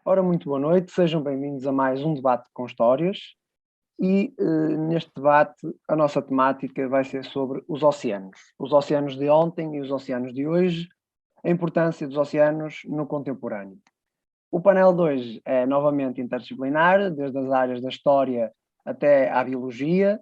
Ora, muito boa noite, sejam bem-vindos a mais um debate com histórias e neste debate a nossa temática vai ser sobre os oceanos de ontem e os oceanos de hoje, a importância dos oceanos no contemporâneo. O painel de hoje é novamente interdisciplinar, desde as áreas da história até à biologia,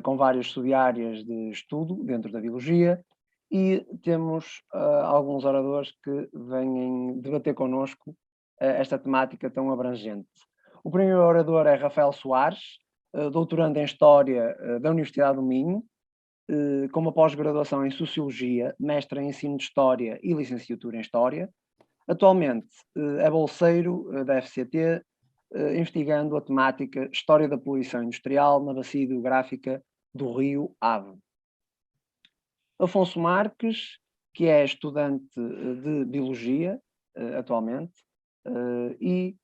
com várias sub-áreas de estudo dentro da biologia, e temos alguns oradores que vêm debater connosco esta temática tão abrangente. O primeiro orador é Rafael Soares, doutorando em História da Universidade do Minho, com uma pós-graduação em Sociologia, mestre em Ensino de História e licenciatura em História. Atualmente é bolseiro da FCT, investigando a temática História da Poluição Industrial na bacia hidrográfica do Rio Ave. Afonso Marques, que é estudante de Biologia atualmente, e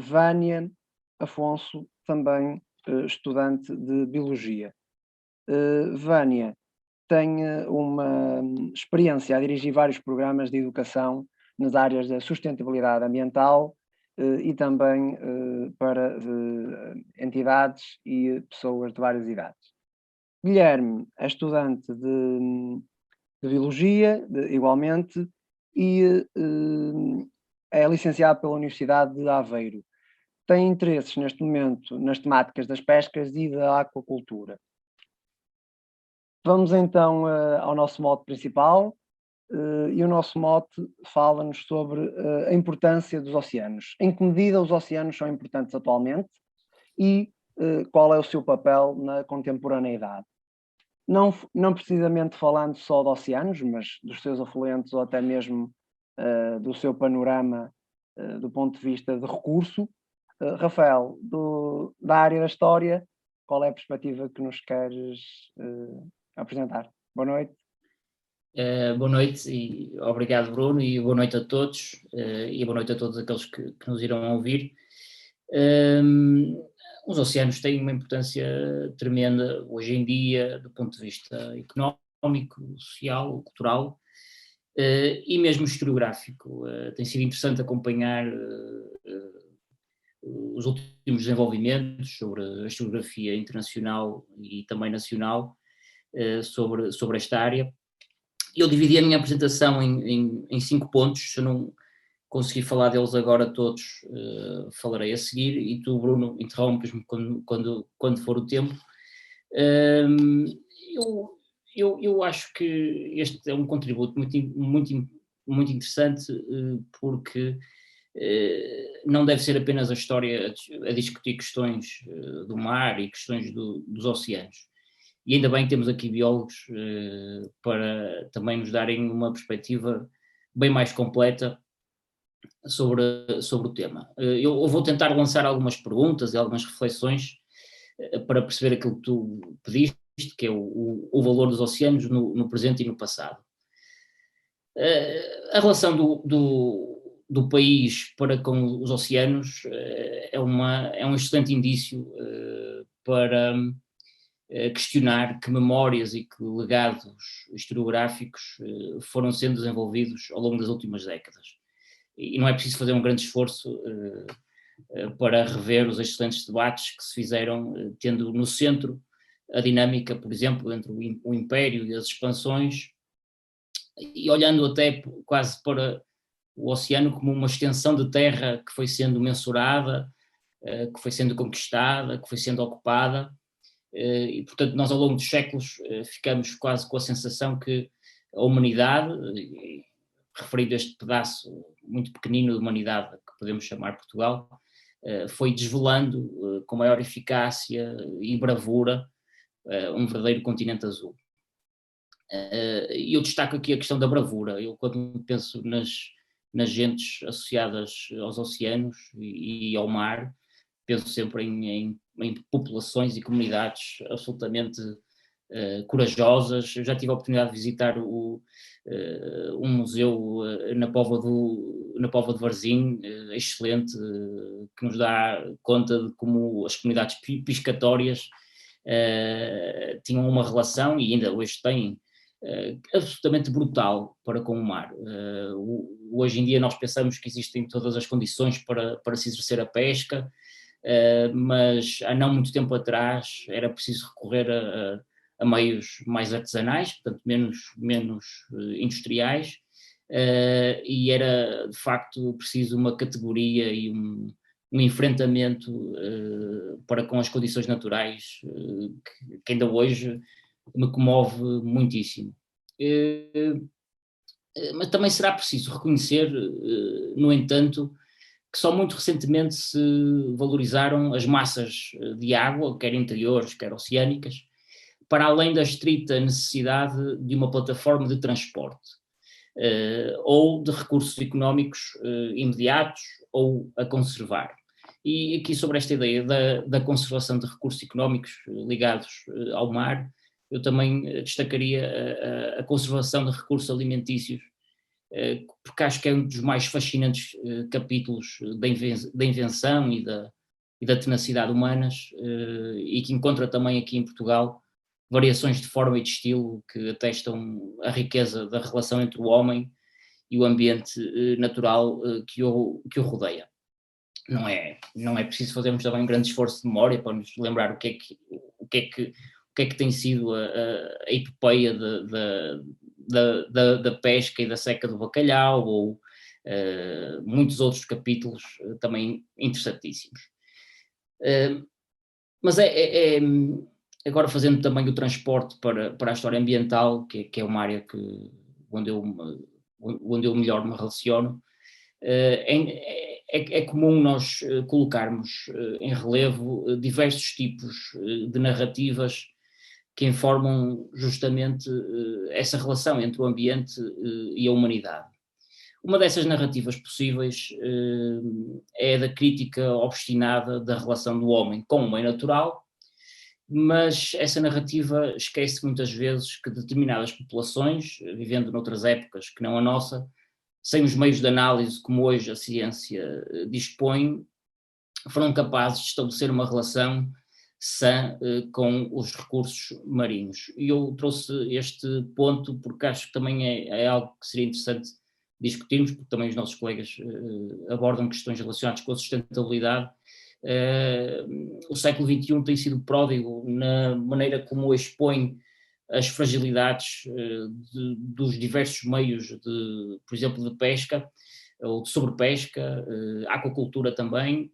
Vânia Afonso, também estudante de Biologia. Vânia tem uma experiência a dirigir vários programas de educação nas áreas da sustentabilidade ambiental e também para entidades e pessoas de várias idades. Guilherme é estudante de Biologia, igualmente, e é licenciado pela Universidade de Aveiro. Tem interesses neste momento nas temáticas das pescas e da aquacultura. Vamos então ao nosso mote principal, e o nosso mote fala-nos sobre a importância dos oceanos. Em que medida os oceanos são importantes atualmente e qual é o seu papel na contemporaneidade? Não precisamente falando só de oceanos, mas dos seus afluentes ou até mesmo do seu panorama do ponto de vista de recurso. Rafael, da área da história, qual é a perspectiva que nos queres apresentar? Boa noite. Boa noite e obrigado, Bruno, e boa noite a todos e boa noite a todos aqueles que nos irão ouvir. Os oceanos têm uma importância tremenda hoje em dia do ponto de vista económico, social, cultural e mesmo historiográfico. Tem sido interessante acompanhar os últimos desenvolvimentos sobre a historiografia internacional e também nacional sobre esta área. Eu dividi a minha apresentação em 5 pontos. Se eu não conseguir falar deles agora todos, falarei a seguir, e tu, Bruno, interrompes-me quando for o tempo. Eu acho que este é um contributo muito interessante, porque não deve ser apenas a história a discutir questões do mar e questões dos oceanos. E ainda bem que temos aqui biólogos para também nos darem uma perspectiva bem mais completa sobre o tema. Eu vou tentar lançar algumas perguntas e algumas reflexões para perceber aquilo que tu pediste, que é o valor dos oceanos no presente e no passado. A relação do país para com os oceanos é um excelente indício para questionar que memórias e que legados historiográficos foram sendo desenvolvidos ao longo das últimas décadas. E não é preciso fazer um grande esforço para rever os excelentes debates que se fizeram, tendo no centro a dinâmica, por exemplo, entre o Império e as expansões, e olhando até quase para o oceano como uma extensão de terra que foi sendo mensurada, que foi sendo conquistada, que foi sendo ocupada. E, portanto, nós ao longo dos séculos ficamos quase com a sensação que a humanidade, referido a este pedaço muito pequenino de humanidade que podemos chamar Portugal, foi desvelando com maior eficácia e bravura um verdadeiro continente azul. E eu destaco aqui a questão da bravura. Eu, quando penso nas gentes associadas aos oceanos e ao mar, penso sempre em populações e comunidades absolutamente corajosas. Eu já tive a oportunidade de visitar um museu na Póvoa de Varzim, excelente, que nos dá conta de como as comunidades piscatórias tinham uma relação, e ainda hoje têm, absolutamente brutal para com o mar. Hoje em dia nós pensamos que existem todas as condições para se exercer a pesca, mas há não muito tempo atrás era preciso recorrer a meios mais artesanais, portanto menos industriais, e era de facto preciso uma categoria e um enfrentamento para com as condições naturais que ainda hoje me comove muitíssimo. Mas também será preciso reconhecer, no entanto, que só muito recentemente se valorizaram as massas de água, quer interiores, quer oceânicas, para além da estrita necessidade de uma plataforma de transporte, ou de recursos económicos imediatos ou a conservar. E aqui sobre esta ideia da conservação de recursos económicos ligados ao mar, eu também destacaria a conservação de recursos alimentícios, porque acho que é um dos mais fascinantes capítulos da invenção e da tenacidade humanas, e que encontra também aqui em Portugal variações de forma e de estilo que atestam a riqueza da relação entre o homem e o ambiente natural que o rodeia. Não é preciso fazermos também um grande esforço de memória para nos lembrar o que é que tem sido a epopeia da pesca e da seca do bacalhau, ou muitos outros capítulos também interessantíssimos. Mas agora fazendo também o transporte para a história ambiental, que é uma área onde eu melhor me relaciono, é comum nós colocarmos em relevo diversos tipos de narrativas que informam justamente essa relação entre o ambiente e a humanidade. Uma dessas narrativas possíveis é a da crítica obstinada da relação do homem com o meio natural, mas essa narrativa esquece muitas vezes que determinadas populações, vivendo noutras épocas que não a nossa, sem os meios de análise como hoje a ciência dispõe, foram capazes de estabelecer uma relação sã com os recursos marinhos. E eu trouxe este ponto porque acho que também é algo que seria interessante discutirmos, porque também os nossos colegas abordam questões relacionadas com a sustentabilidade. O século XXI tem sido pródigo na maneira como expõe as fragilidades dos diversos meios, por exemplo, de pesca, ou de sobrepesca, aquacultura também,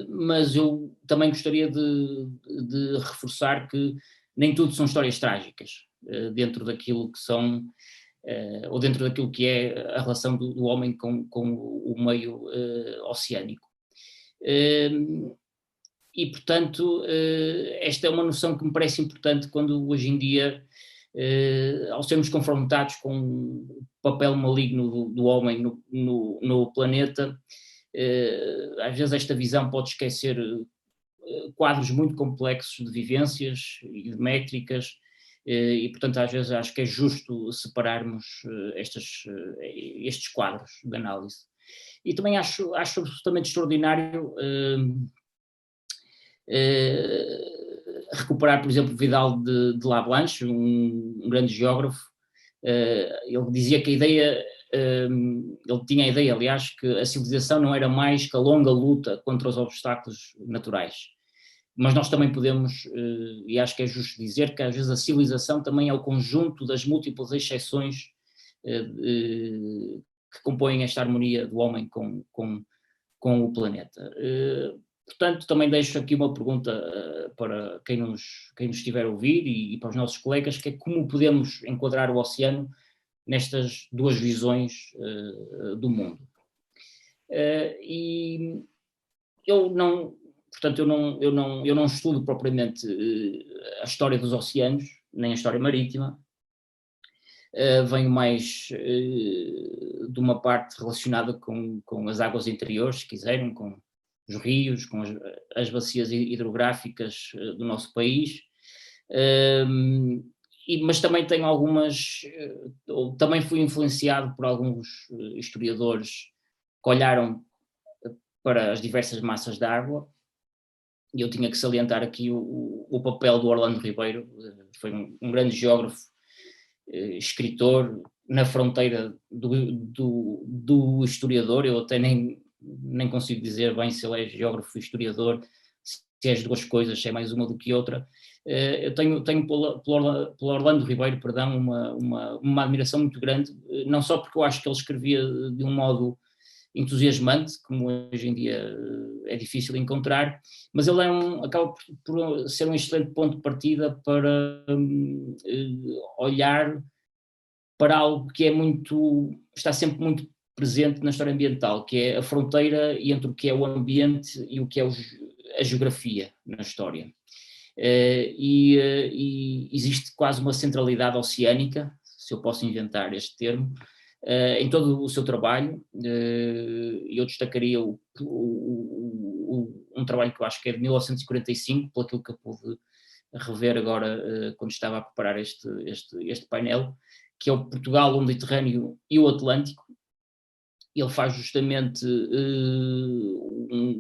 mas eu também gostaria de reforçar que nem tudo são histórias trágicas, dentro daquilo que são, ou dentro daquilo que é a relação do homem com o meio oceânico. E, portanto, esta é uma noção que me parece importante quando hoje em dia, ao sermos confrontados com o papel maligno do homem no planeta, às vezes esta visão pode esquecer quadros muito complexos de vivências e de métricas, e, portanto, às vezes acho que é justo separarmos estes quadros de análise. E também acho absolutamente extraordinário recuperar, por exemplo, Vidal de Lablanche, um grande geógrafo. Ele dizia que ele tinha a ideia, aliás, que a civilização não era mais que a longa luta contra os obstáculos naturais. Mas nós também podemos, e acho que é justo dizer, que às vezes a civilização também é o conjunto das múltiplas exceções que compõem esta harmonia do homem com o planeta. Portanto, também deixo aqui uma pergunta para quem nos estiver a ouvir e para os nossos colegas, que é como podemos enquadrar o oceano nestas duas visões do mundo. E eu não estudo propriamente a história dos oceanos, nem a história marítima. Venho mais de uma parte relacionada com as águas interiores, se quiserem, com os rios, com as bacias hidrográficas do nosso país, mas também tenho também fui influenciado por alguns historiadores que olharam para as diversas massas de água e eu tinha que salientar aqui o papel do Orlando Ribeiro. Foi um grande geógrafo, escritor, na fronteira do historiador. Eu até nem consigo dizer bem se ele é geógrafo ou historiador, se é as duas coisas, se é mais uma do que outra. Eu tenho pelo Orlando Ribeiro, perdão, uma admiração muito grande, não só porque eu acho que ele escrevia de um modo entusiasmante, como hoje em dia é difícil encontrar, mas ele acaba por ser um excelente ponto de partida para olhar para algo que está sempre muito presente na história ambiental, que é a fronteira entre o que é o ambiente e o que é a geografia na história. E existe quase uma centralidade oceânica, se eu posso inventar este termo, em todo o seu trabalho. Eu destacaria um trabalho que eu acho que é de 1945, por aquilo que eu pude rever agora quando estava a preparar este painel, que é o Portugal, o Mediterrâneo e o Atlântico. Ele faz justamente,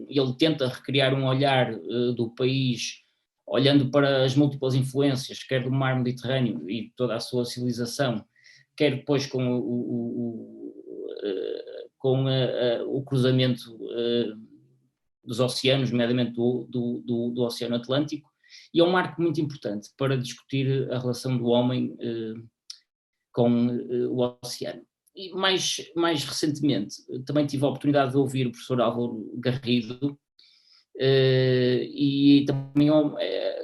ele tenta recriar um olhar do país, olhando para as múltiplas influências, quer do mar Mediterrâneo e toda a sua civilização, quer depois com o cruzamento dos oceanos, nomeadamente do Oceano Atlântico, e é um marco muito importante para discutir a relação do homem com o oceano. E mais recentemente também tive a oportunidade de ouvir o professor Álvaro Garrido, e também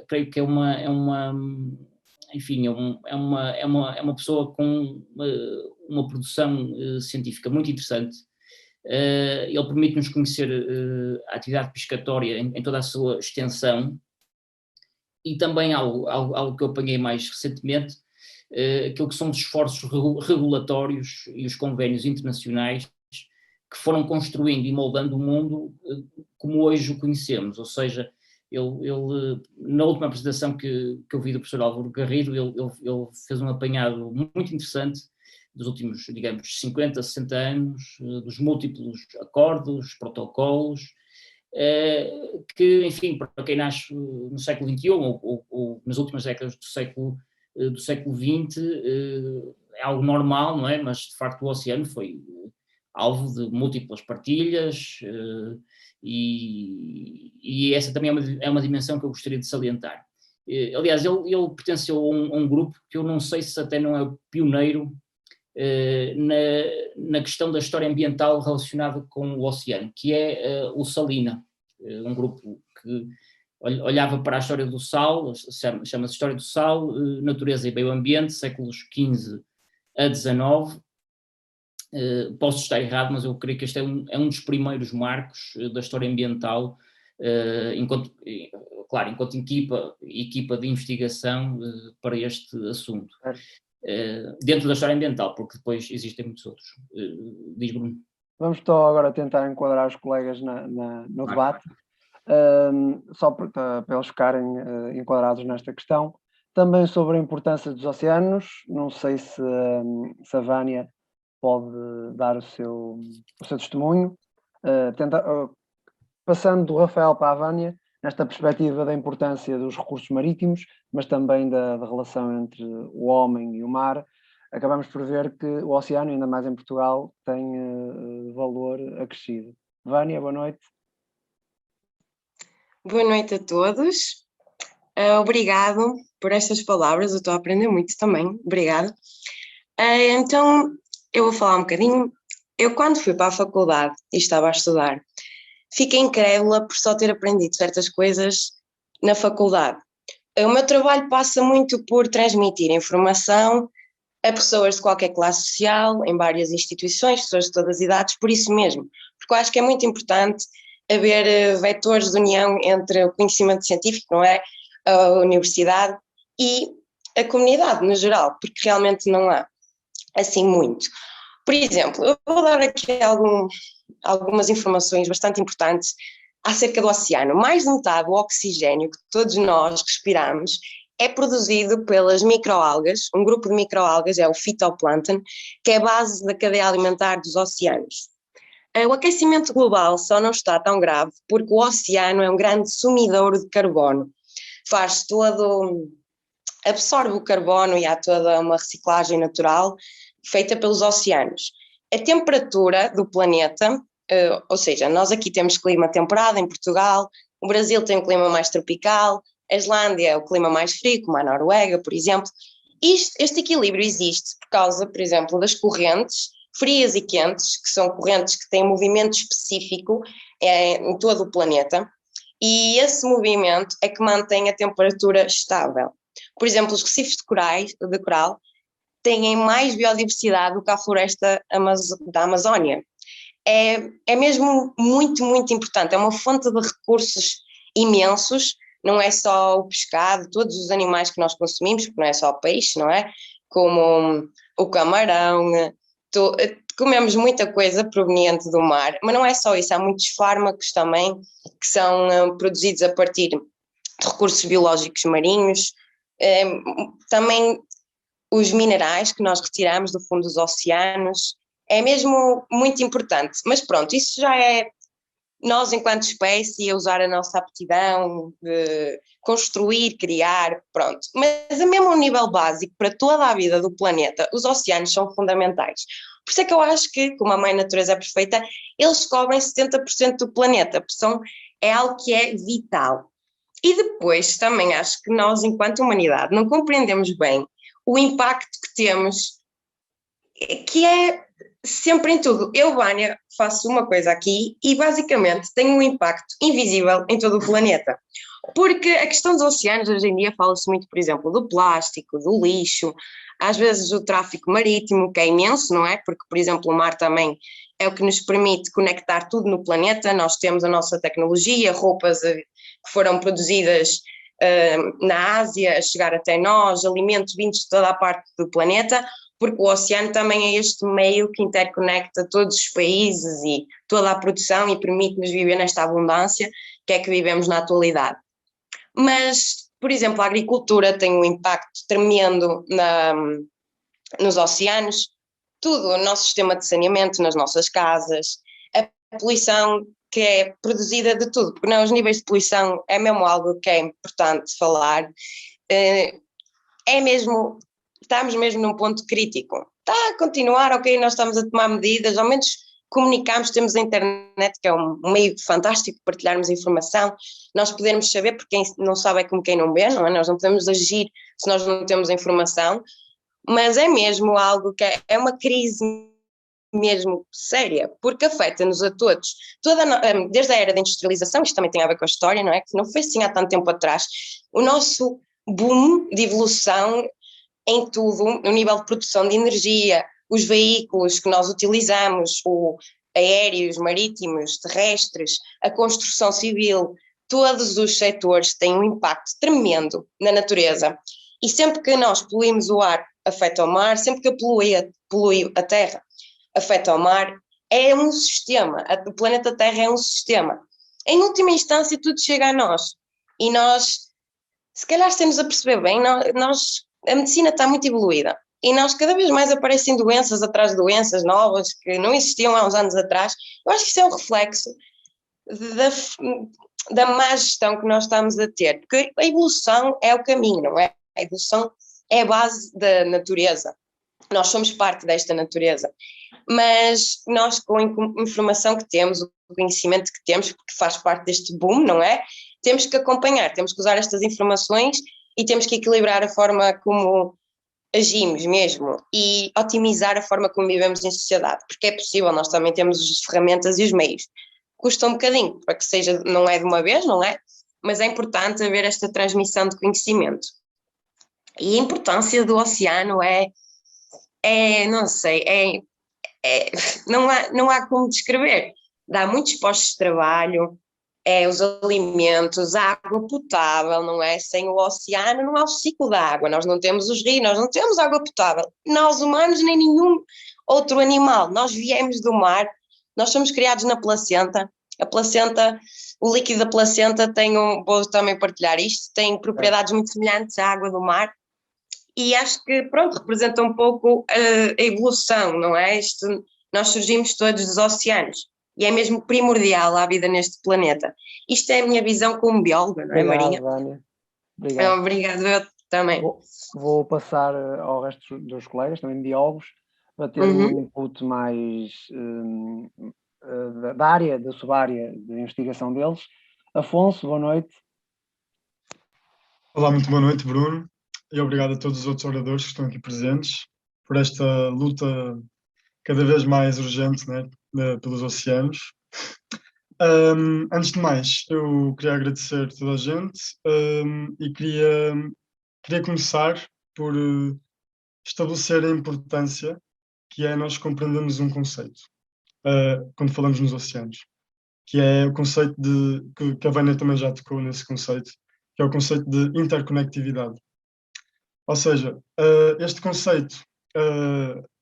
creio que é uma pessoa com uma produção científica muito interessante. Ele permite-nos conhecer a atividade pescatória em toda a sua extensão, e também algo que eu apanhei mais recentemente, aquilo que são os esforços regulatórios e os convénios internacionais que foram construindo e moldando o mundo como hoje o conhecemos. Ou seja, ele na última apresentação que eu vi do professor Álvaro Garrido, ele fez um apanhado muito interessante dos últimos, digamos, 50, 60 anos, dos múltiplos acordos, protocolos, que, enfim, para quem nasce no século XXI ou nas últimas décadas do século XX, é algo normal, não é? Mas, de facto, o oceano foi alvo de múltiplas partilhas, e essa também é uma dimensão que eu gostaria de salientar. Aliás, ele pertenceu a um grupo que eu não sei se até não é o pioneiro na questão da história ambiental relacionada com o oceano, que é o Salina, um grupo que olhava para a história do sal, chama-se História do Sal, Natureza e Meio Ambiente, séculos XV a XIX. Posso estar errado, mas eu creio que este é um dos primeiros marcos da história ambiental, enquanto equipa de investigação para este assunto. Dentro da história ambiental, porque depois existem muitos outros. Diz, Bruno. Vamos então agora tentar enquadrar os colegas no debate, só para eles ficarem enquadrados nesta questão. Também sobre a importância dos oceanos, não sei se a Vânia pode dar o seu testemunho, passando do Rafael para a Vânia, nesta perspectiva da importância dos recursos marítimos, mas também da relação entre o homem e o mar. Acabamos por ver que o oceano, ainda mais em Portugal, tem valor acrescido. Vânia, boa noite. Boa noite a todos. Obrigado por estas palavras, eu estou a aprender muito também, obrigada. Então, eu vou falar um bocadinho. Eu, quando fui para a faculdade e estava a estudar, fiquei incrédula por só ter aprendido certas coisas na faculdade. O meu trabalho passa muito por transmitir informação a pessoas de qualquer classe social, em várias instituições, pessoas de todas as idades, por isso mesmo, porque eu acho que é muito importante haver vetores de união entre o conhecimento científico, não é? A universidade e a comunidade no geral, porque realmente não há assim muito. Por exemplo, eu vou dar aqui algumas informações bastante importantes acerca do oceano. Mais de metade do oxigênio que todos nós respiramos é produzido pelas microalgas. Um grupo de microalgas é o fitoplâncton, que é a base da cadeia alimentar dos oceanos. O aquecimento global só não está tão grave porque o oceano é um grande sumidor de carbono. Absorve o carbono e há toda uma reciclagem natural feita pelos oceanos. A temperatura do planeta, ou seja, nós aqui temos clima temperado em Portugal, o Brasil tem um clima mais tropical, a Islândia é o clima mais frio, como a Noruega, por exemplo. Este equilíbrio existe por causa, por exemplo, das correntes frias e quentes, que são correntes que têm movimento específico em todo o planeta, e esse movimento é que mantém a temperatura estável. Por exemplo, os recifes de coral têm mais biodiversidade do que a floresta da Amazónia. É mesmo muito, muito importante, é uma fonte de recursos imensos, não é só o pescado, todos os animais que nós consumimos, porque não é só o peixe, não é? Como o camarão, comemos muita coisa proveniente do mar, mas não é só isso, há muitos fármacos também que são produzidos a partir de recursos biológicos marinhos, também os minerais que nós retiramos do fundo dos oceanos, é mesmo muito importante, mas pronto, isso já é nós enquanto espécie a usar a nossa aptidão de construir, criar, pronto, mas a mesmo nível básico para toda a vida do planeta, os oceanos são fundamentais. Por isso é que eu acho que, como a mãe natureza é perfeita, eles cobrem 70% do planeta, é algo que é vital. E depois também acho que nós, enquanto humanidade, não compreendemos bem o impacto que temos, que é sempre em tudo. Eu, Vânia, faço uma coisa aqui e basicamente tenho um impacto invisível em todo o planeta. Porque a questão dos oceanos, hoje em dia fala-se muito, por exemplo, do plástico, do lixo, às vezes do tráfico marítimo, que é imenso, não é? Porque, por exemplo, o mar também é o que nos permite conectar tudo no planeta, nós temos a nossa tecnologia, roupas que foram produzidas na Ásia a chegar até nós, alimentos vindos de toda a parte do planeta, porque o oceano também é este meio que interconecta todos os países e toda a produção e permite-nos viver nesta abundância que é que vivemos na atualidade. Mas, por exemplo, a agricultura tem um impacto tremendo nos oceanos, tudo, o nosso sistema de saneamento nas nossas casas, a poluição que é produzida de tudo, porque não, os níveis de poluição é mesmo algo que é importante falar, estamos mesmo num ponto crítico. Está a continuar, ok, nós estamos a tomar medidas, ao menos comunicamos, temos a internet, que é um meio fantástico de partilharmos informação, nós podemos saber, porque quem não sabe é como quem não vê, não é? Nós não podemos agir se nós não temos a informação, mas é mesmo algo que é uma crise mesmo séria, porque afeta-nos a todos, desde a era da industrialização, isto também tem a ver com a história, não é? Que não foi assim há tanto tempo atrás, o nosso boom de evolução em tudo, no nível de produção de energia, os veículos que nós utilizamos, aéreos, marítimos, terrestres, a construção civil, todos os setores têm um impacto tremendo na natureza. E sempre que nós poluímos o ar, afeta o mar, sempre que polui a terra, afeta o mar, é um sistema, o planeta Terra é um sistema. Em última instância, tudo chega a nós. E nós, se calhar, estamos a perceber bem, a medicina está muito evoluída. E nós cada vez mais aparecem doenças atrás de doenças novas que não existiam há uns anos atrás. Eu acho que isso é um reflexo da má gestão que nós estamos a ter. Porque a evolução é o caminho, não é? A evolução é a base da natureza. Nós somos parte desta natureza. Mas nós, com a informação que temos, o conhecimento que temos, porque faz parte deste boom, não é? Temos que acompanhar, temos que usar estas informações e temos que equilibrar a forma como agimos mesmo e otimizar a forma como vivemos em sociedade, porque é possível, nós também temos as ferramentas e os meios. Custa um bocadinho, para que seja, não é de uma vez, não é? Mas é importante haver esta transmissão de conhecimento. E a importância do oceano não sei, não há como descrever. Dá muitos postos de trabalho, os alimentos, a água potável, não é? Sem o oceano não há o ciclo da água, nós não temos os rios, nós não temos água potável. Nós humanos nem nenhum outro animal, nós viemos do mar, nós somos criados na placenta, a placenta, o líquido da placenta vou também partilhar isto, tem propriedades muito semelhantes à água do mar e acho que, pronto, representa um pouco a evolução, não é? Nós surgimos todos dos oceanos. e é mesmo primordial à vida neste planeta. Isto é a minha visão como bióloga, não é, Maria? Obrigado, Vânia. Obrigado. Obrigado, eu também. Vou passar ao resto dos colegas, também biólogos, para ter um input mais da área, da subárea de investigação deles. Afonso, boa noite. Olá, muito boa noite, Bruno, e obrigado a todos os outros oradores que estão aqui presentes por esta luta cada vez mais urgente, né, pelos oceanos. Antes de mais, eu queria agradecer a toda a gente e queria começar por estabelecer a importância que é nós compreendermos um conceito quando falamos nos oceanos, que é o conceito que a Vânia também já tocou nesse conceito, que é o conceito de interconectividade. Ou seja, este conceito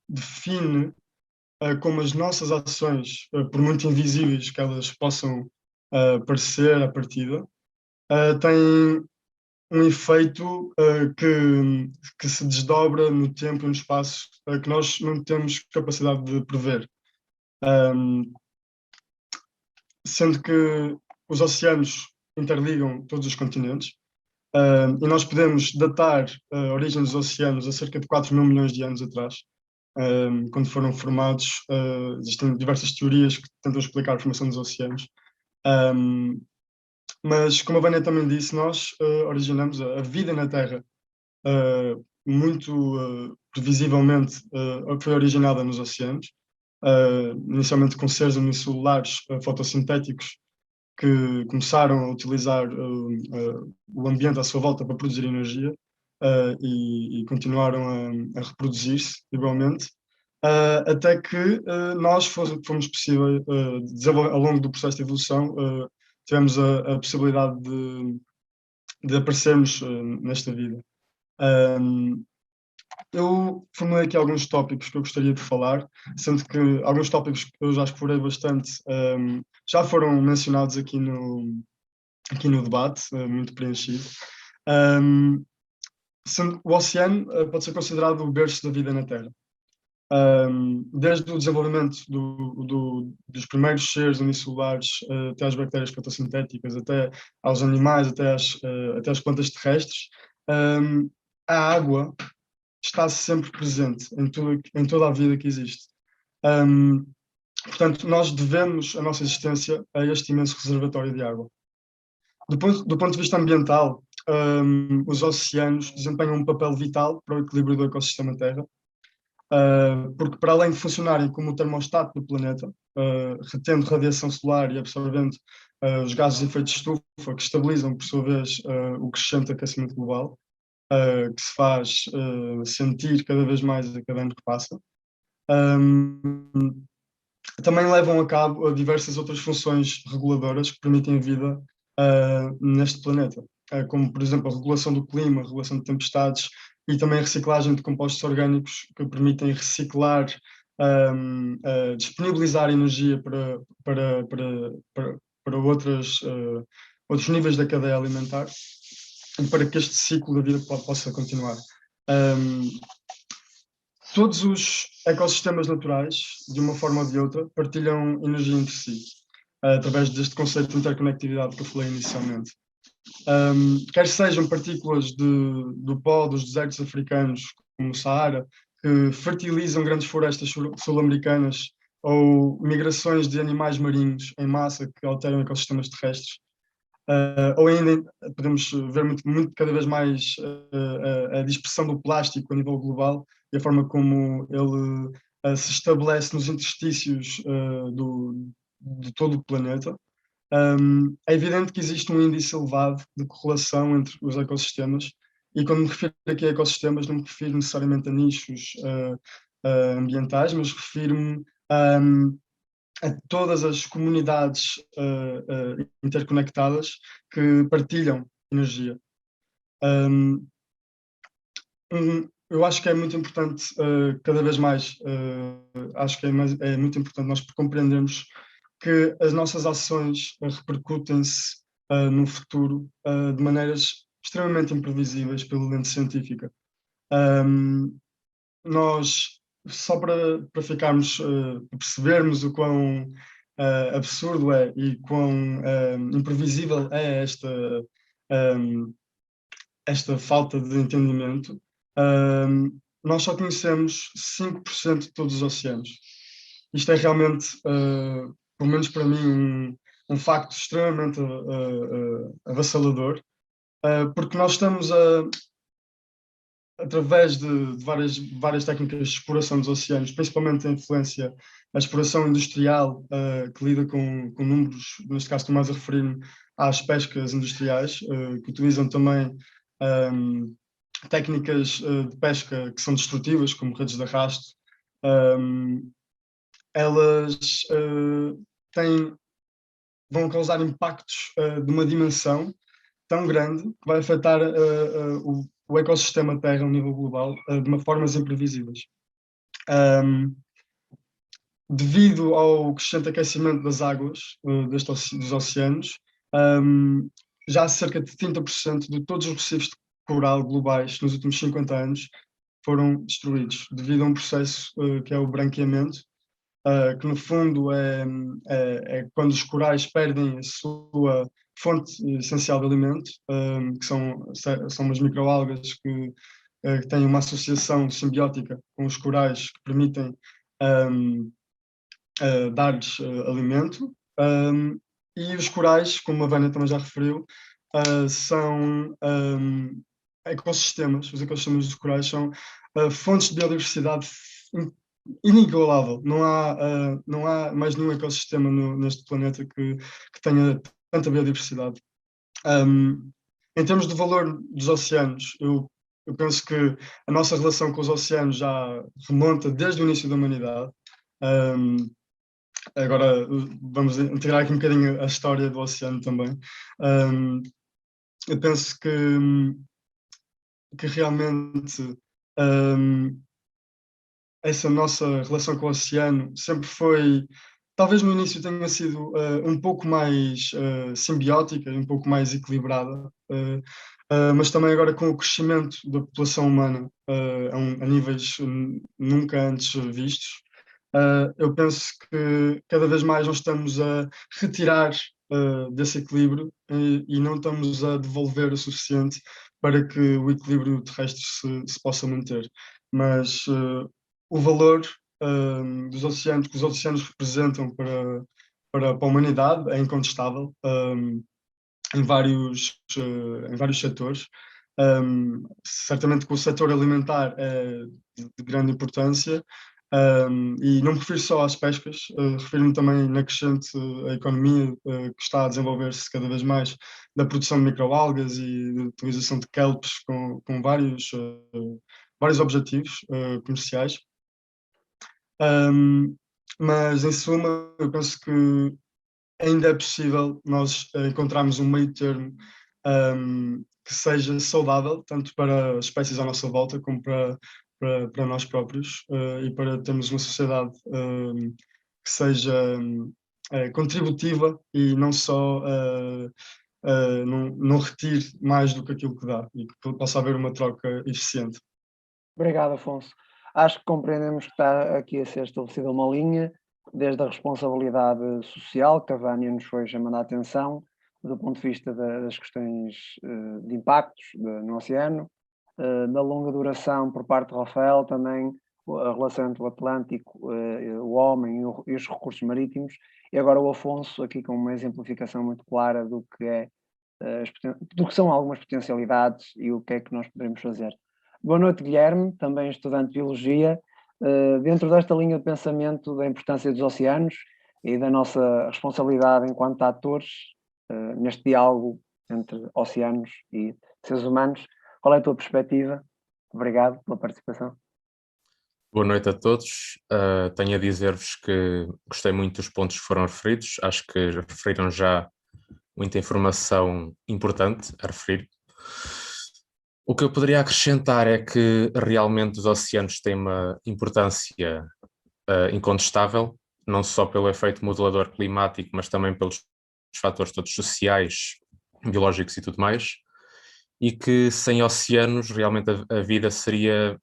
define como as nossas ações, por muito invisíveis que elas possam parecer à partida, têm um efeito que se desdobra no tempo e no espaço que nós não temos capacidade de prever. Sendo que os oceanos interligam todos os continentes, e nós podemos datar a origem dos oceanos a cerca de 4 mil milhões de anos atrás, quando foram formados. Existem diversas teorias que tentam explicar a formação dos oceanos, mas como a Vânia também disse, nós originamos a vida na Terra muito previsivelmente foi originada nos oceanos, inicialmente com seres unicelulares fotosintéticos que começaram a utilizar o ambiente à sua volta para produzir energia e continuaram a reproduzir-se igualmente, até que nós fomos possível, ao longo do processo de evolução, tivemos a possibilidade de aparecermos nesta vida. Eu formulei aqui alguns tópicos que eu gostaria de falar, sendo que alguns tópicos que eu já explorei bastante já foram mencionados aqui no debate, muito preenchido. O oceano pode ser considerado o berço da vida na Terra. Desde o desenvolvimento dos primeiros seres unicelulares até às bactérias fotossintéticas, até aos animais, até às plantas terrestres, a água está sempre presente em toda a vida que existe. Portanto, nós devemos a nossa existência a este imenso reservatório de água. Do ponto de vista ambiental, os oceanos desempenham um papel vital para o equilíbrio do ecossistema Terra, porque para além de funcionarem como o termostato do planeta, retendo radiação solar e absorvendo os gases de efeito de estufa, que estabilizam, por sua vez, o crescente aquecimento global, que se faz sentir cada vez mais a cada ano que passa, também levam a cabo diversas outras funções reguladoras que permitem a vida neste planeta, como, por exemplo, a regulação do clima, a regulação de tempestades e também a reciclagem de compostos orgânicos que permitem reciclar, disponibilizar energia para outros níveis da cadeia alimentar e para que este ciclo da vida possa continuar. Todos os ecossistemas naturais, de uma forma ou de outra, partilham energia entre si, através deste conceito de interconectividade que eu falei inicialmente. Quer sejam partículas do pó dos desertos africanos, como o Saara, que fertilizam grandes florestas sul-americanas, ou migrações de animais marinhos em massa que alteram ecossistemas terrestres. Ou ainda podemos ver cada vez mais a dispersão do plástico a nível global e a forma como ele se estabelece nos interstícios de todo o planeta. É evidente que existe um índice elevado de correlação entre os ecossistemas, e quando me refiro aqui a ecossistemas não me refiro necessariamente a nichos ambientais, mas refiro-me a todas as comunidades interconectadas que partilham energia. Eu acho que é muito importante, cada vez mais, acho que é muito importante nós compreendermos que as nossas ações repercutem-se no futuro de maneiras extremamente imprevisíveis pela lente científica. Nós, só para ficarmos, percebermos o quão absurdo é e quão imprevisível é esta falta de entendimento, nós só conhecemos 5% de todos os oceanos. Isto é realmente, pelo menos para mim, um facto extremamente avassalador, porque nós estamos através de várias técnicas de exploração dos oceanos, principalmente a influência, a exploração industrial, que lida com números, neste caso estou mais a referir-me às pescas industriais, que utilizam também técnicas de pesca que são destrutivas, como redes de arrasto. Elas vão causar impactos de uma dimensão tão grande que vai afetar o ecossistema Terra a um nível global de uma formas imprevisíveis. Devido ao crescente aquecimento das águas dos oceanos, já cerca de 30% de todos os recifes de coral globais nos últimos 50 anos foram destruídos devido a um processo que é o branqueamento, que no fundo é quando os corais perdem a sua fonte essencial de alimento, que são umas microalgas que têm uma associação simbiótica com os corais que permitem dar-lhes alimento. E os corais, como a Vânia também já referiu, são ecossistemas. Os ecossistemas dos corais são fontes de biodiversidade inigualável. Não há mais nenhum ecossistema neste planeta que tenha tanta biodiversidade. Em termos de valor dos oceanos, eu penso que a nossa relação com os oceanos já remonta desde o início da humanidade. Agora vamos integrar aqui um bocadinho a história do oceano também. Eu penso que realmente essa nossa relação com o oceano sempre foi, talvez no início tenha sido um pouco mais simbiótica, um pouco mais equilibrada, mas também agora com o crescimento da população humana a níveis nunca antes vistos, eu penso que cada vez mais nós estamos a retirar desse equilíbrio e não estamos a devolver o suficiente para que o equilíbrio terrestre se possa manter. Mas o valor dos oceanos, que os oceanos representam para a humanidade é incontestável em vários setores. Certamente que o setor alimentar é de grande importância, e não me refiro só às pescas, refiro-me também na crescente economia que está a desenvolver-se cada vez mais da produção de microalgas e da utilização de kelps com vários objetivos comerciais. Mas em suma, eu penso que ainda é possível nós encontrarmos um meio termo que seja saudável, tanto para as espécies à nossa volta como para nós próprios, e para termos uma sociedade que seja contributiva e não só não retire mais do que aquilo que dá e que possa haver uma troca eficiente. Obrigado, Afonso. Acho que compreendemos que está aqui a ser estabelecida uma linha, desde a responsabilidade social, que a Vânia nos foi chamando a atenção, do ponto de vista das questões de impactos no oceano, da longa duração por parte de Rafael, também a relação entre o Atlântico, o homem e os recursos marítimos, e agora o Afonso, aqui com uma exemplificação muito clara do que são algumas potencialidades e o que é que nós poderemos fazer. Boa noite, Guilherme, também estudante de Biologia. Dentro desta linha de pensamento da importância dos oceanos e da nossa responsabilidade enquanto atores neste diálogo entre oceanos e seres humanos, qual é a tua perspectiva? Obrigado pela participação. Boa noite a todos. Tenho a dizer-vos que gostei muito dos pontos que foram referidos. Acho que referiram já muita informação importante a referir. O que eu poderia acrescentar é que realmente os oceanos têm uma importância incontestável, não só pelo efeito modelador climático, mas também pelos fatores todos sociais, biológicos e tudo mais, e que sem oceanos realmente a vida seria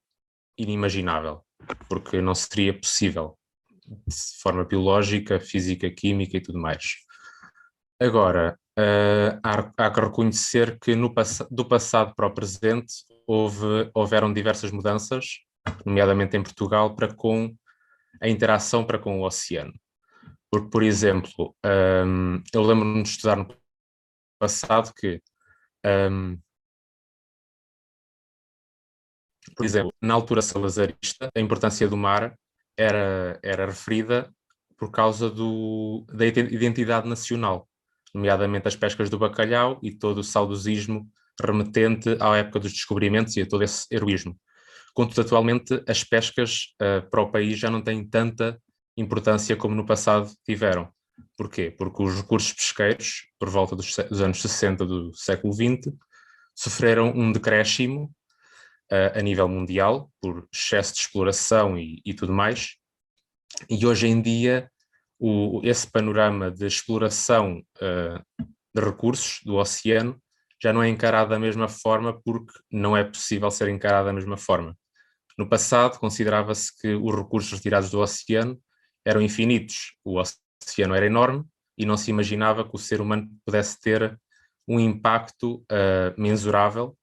inimaginável, porque não seria possível. de forma biológica, física, química e tudo mais. Agora, há que reconhecer que do passado para o presente houveram diversas mudanças, nomeadamente em Portugal, para com a interação para com o oceano. Porque, por exemplo, eu lembro-me de estudar no passado que, por exemplo, na altura salazarista, a importância do mar era referida por causa da identidade nacional, nomeadamente as pescas do bacalhau e todo o saudosismo remetente à época dos descobrimentos e a todo esse heroísmo. Contudo, atualmente, as pescas para o país já não têm tanta importância como no passado tiveram. Porquê? Porque os recursos pesqueiros, por volta dos anos 60 do século XX, sofreram um decréscimo a nível mundial, por excesso de exploração e tudo mais, e hoje em dia esse panorama de exploração de recursos do oceano já não é encarado da mesma forma, porque não é possível ser encarado da mesma forma. No passado, considerava-se que os recursos retirados do oceano eram infinitos. O oceano era enorme e não se imaginava que o ser humano pudesse ter um impacto mensurável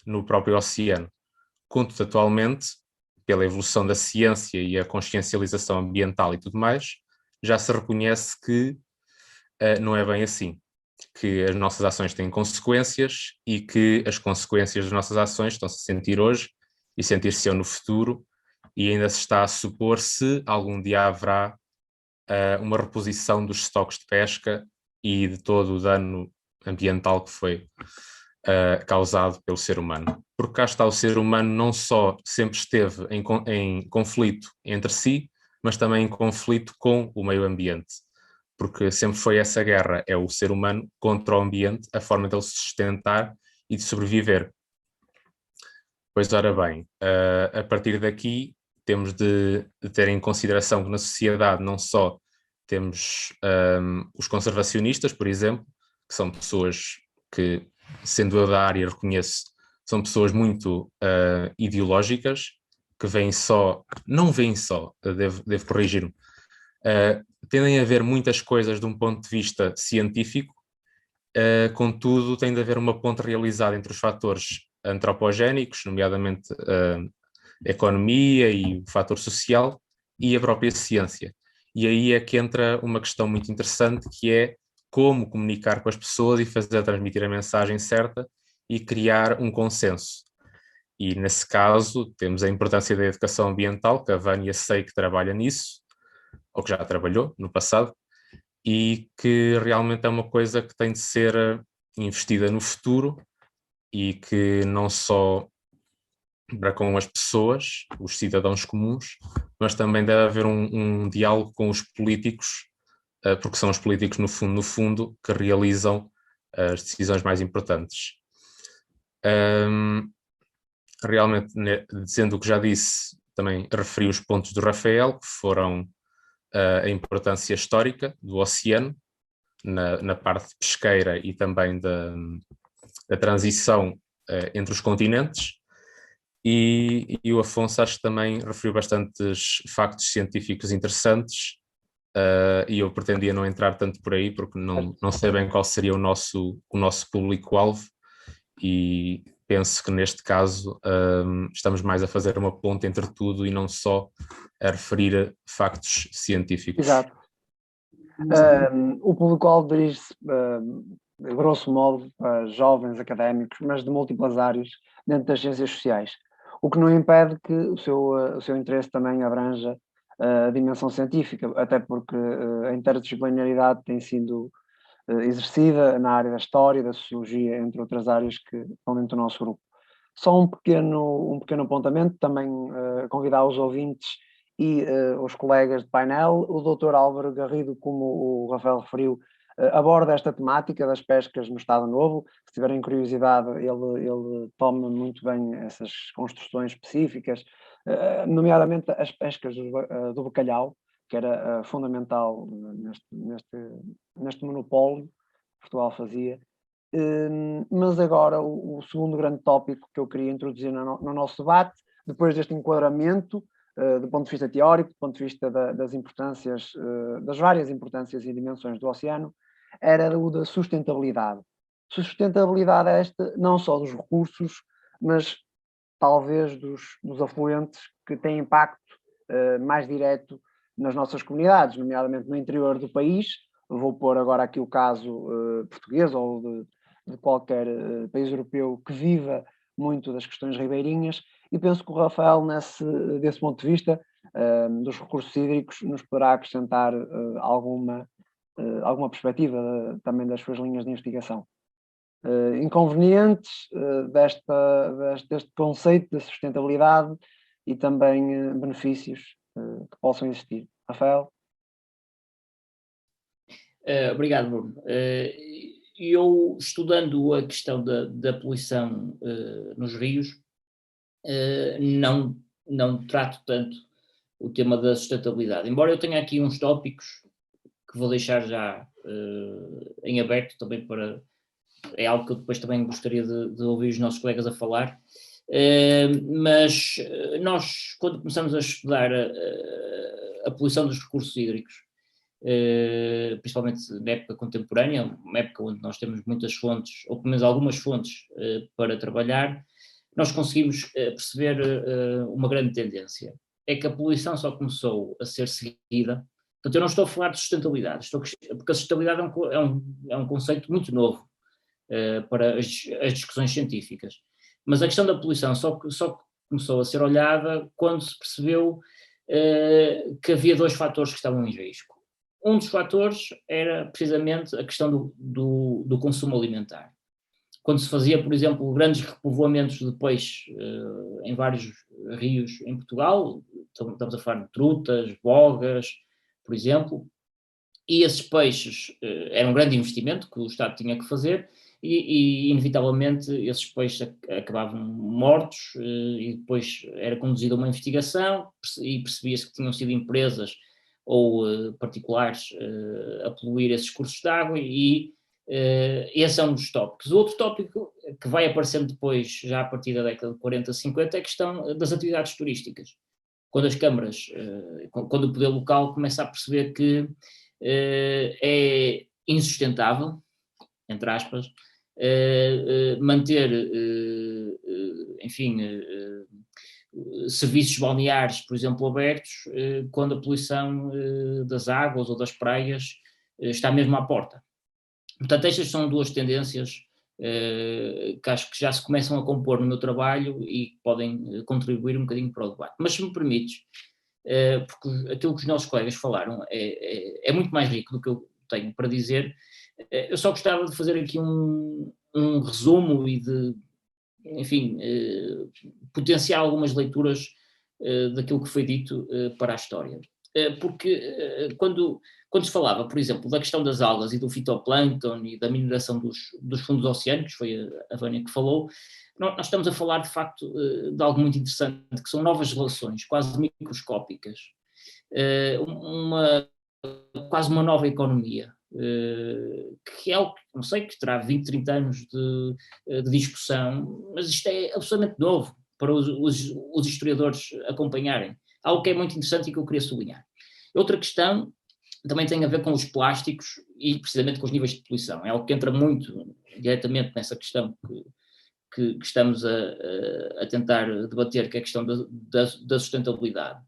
no próprio oceano. Contudo, atualmente, pela evolução da ciência e a consciencialização ambiental e tudo mais, já se reconhece que não é bem assim, que as nossas ações têm consequências e que as consequências das nossas ações estão-se a sentir hoje e sentir-se no futuro, e ainda se está a supor se algum dia haverá uma reposição dos estoques de pesca e de todo o dano ambiental que foi causado pelo ser humano. Porque cá está, o ser humano não só sempre esteve em conflito entre si, mas também em conflito com o meio ambiente. Porque sempre foi essa guerra, é o ser humano contra o ambiente, a forma dele se sustentar e de sobreviver. Pois, ora bem, a partir daqui temos de ter em consideração que na sociedade não só temos os conservacionistas, por exemplo, que são pessoas que, sendo eu da área, reconheço, são pessoas muito ideológicas, que não veem só, devo corrigir-me, tendem a ver muitas coisas de um ponto de vista científico, contudo tem de haver uma ponte realizada entre os fatores antropogénicos, nomeadamente a economia e o fator social, e a própria ciência. E aí é que entra uma questão muito interessante, que é como comunicar com as pessoas e fazer transmitir a mensagem certa e criar um consenso. E nesse caso temos a importância da educação ambiental, que a Vânia sei que trabalha nisso, ou que já trabalhou no passado, e que realmente é uma coisa que tem de ser investida no futuro e que não só para com as pessoas, os cidadãos comuns, mas também deve haver um diálogo com os políticos, porque são os políticos, no fundo, que realizam as decisões mais importantes. Realmente, dizendo o que já disse, também referi os pontos do Rafael, que foram a importância histórica do oceano, na parte pesqueira e também da transição entre os continentes, e o Afonso acho que também referiu bastantes factos científicos interessantes, e eu pretendia não entrar tanto por aí, porque não sei bem qual seria o nosso público-alvo, e penso que neste caso estamos mais a fazer uma ponte entre tudo e não só a referir factos científicos. Exato. O público-alvo dirige-se, grosso modo, a jovens académicos, mas de múltiplas áreas dentro das ciências sociais, o que não impede que o seu interesse também abranja a dimensão científica, até porque a interdisciplinaridade tem sido exercida na área da história, da sociologia, entre outras áreas que estão dentro do nosso grupo. Só um pequeno apontamento, também convidar os ouvintes e os colegas de painel. O Dr. Álvaro Garrido, como o Rafael referiu, aborda esta temática das pescas no Estado Novo. Se tiverem curiosidade, ele toma muito bem essas construções específicas, nomeadamente as pescas do bacalhau, que era fundamental neste monopólio que Portugal fazia. Mas agora o segundo grande tópico que eu queria introduzir no nosso debate, depois deste enquadramento do ponto de vista teórico, do ponto de vista das importâncias, das várias importâncias e dimensões do oceano, era o da sustentabilidade. Sustentabilidade esta não só dos recursos, mas talvez dos afluentes que têm impacto mais direto nas nossas comunidades, nomeadamente no interior do país. Vou pôr agora aqui o caso português ou de qualquer país europeu que viva muito das questões ribeirinhas, e penso que o Rafael, desse ponto de vista, dos recursos hídricos, nos poderá acrescentar alguma perspectiva também das suas linhas de investigação. Inconvenientes deste conceito de sustentabilidade e também benefícios que possam existir. Rafael? Obrigado, Bruno. Eu, estudando a questão da poluição nos rios, não trato tanto o tema da sustentabilidade, embora eu tenha aqui uns tópicos que vou deixar já em aberto também é algo que eu depois também gostaria de ouvir os nossos colegas a falar, mas nós, quando começamos a estudar a poluição dos recursos hídricos, principalmente na época contemporânea, uma época onde nós temos muitas fontes, ou pelo menos algumas fontes para trabalhar, nós conseguimos perceber uma grande tendência. É que a poluição só começou a ser seguida. Portanto, eu não estou a falar de sustentabilidade, porque a sustentabilidade é um conceito muito novo para as discussões científicas. Mas a questão da poluição só começou a ser olhada quando se percebeu que havia dois fatores que estavam em risco. Um dos fatores era precisamente a questão do consumo alimentar. Quando se fazia, por exemplo, grandes repovoamentos de peixe em vários rios em Portugal, estamos a falar de trutas, bogas, por exemplo, e esses peixes era um grande investimento que o Estado tinha que fazer e inevitavelmente esses peixes acabavam mortos e depois era conduzida uma investigação e percebia-se que tinham sido empresas ou particulares a poluir esses cursos de água e esse é um dos tópicos. O outro tópico que vai aparecendo depois, já a partir da década de 40, 50, é a questão das atividades turísticas. Quando as câmaras, quando o poder local começa a perceber que é insustentável, entre aspas, manter, enfim, serviços balneares, por exemplo, abertos, quando a poluição das águas ou das praias está mesmo à porta. Portanto, estas são duas tendências que acho que já se começam a compor no meu trabalho e que podem contribuir um bocadinho para o debate. Mas se me permites, porque aquilo que os nossos colegas falaram é muito mais rico do que eu tenho para dizer, eu só gostava de fazer aqui um resumo e de, enfim, potenciar algumas leituras daquilo que foi dito para a história. Porque quando se falava, por exemplo, da questão das algas e do fitoplâncton e da mineração dos fundos oceânicos, foi a Vânia que falou, nós estamos a falar de facto de algo muito interessante, que são novas relações, quase microscópicas, quase uma nova economia, que é algo, não sei, que terá 20, 30 anos de discussão, mas isto é absolutamente novo para os historiadores acompanharem. Algo que é muito interessante e que eu queria sublinhar. Outra questão também tem a ver com os plásticos e precisamente com os níveis de poluição. É algo que entra muito diretamente nessa questão que estamos a tentar debater, que é a questão da sustentabilidade.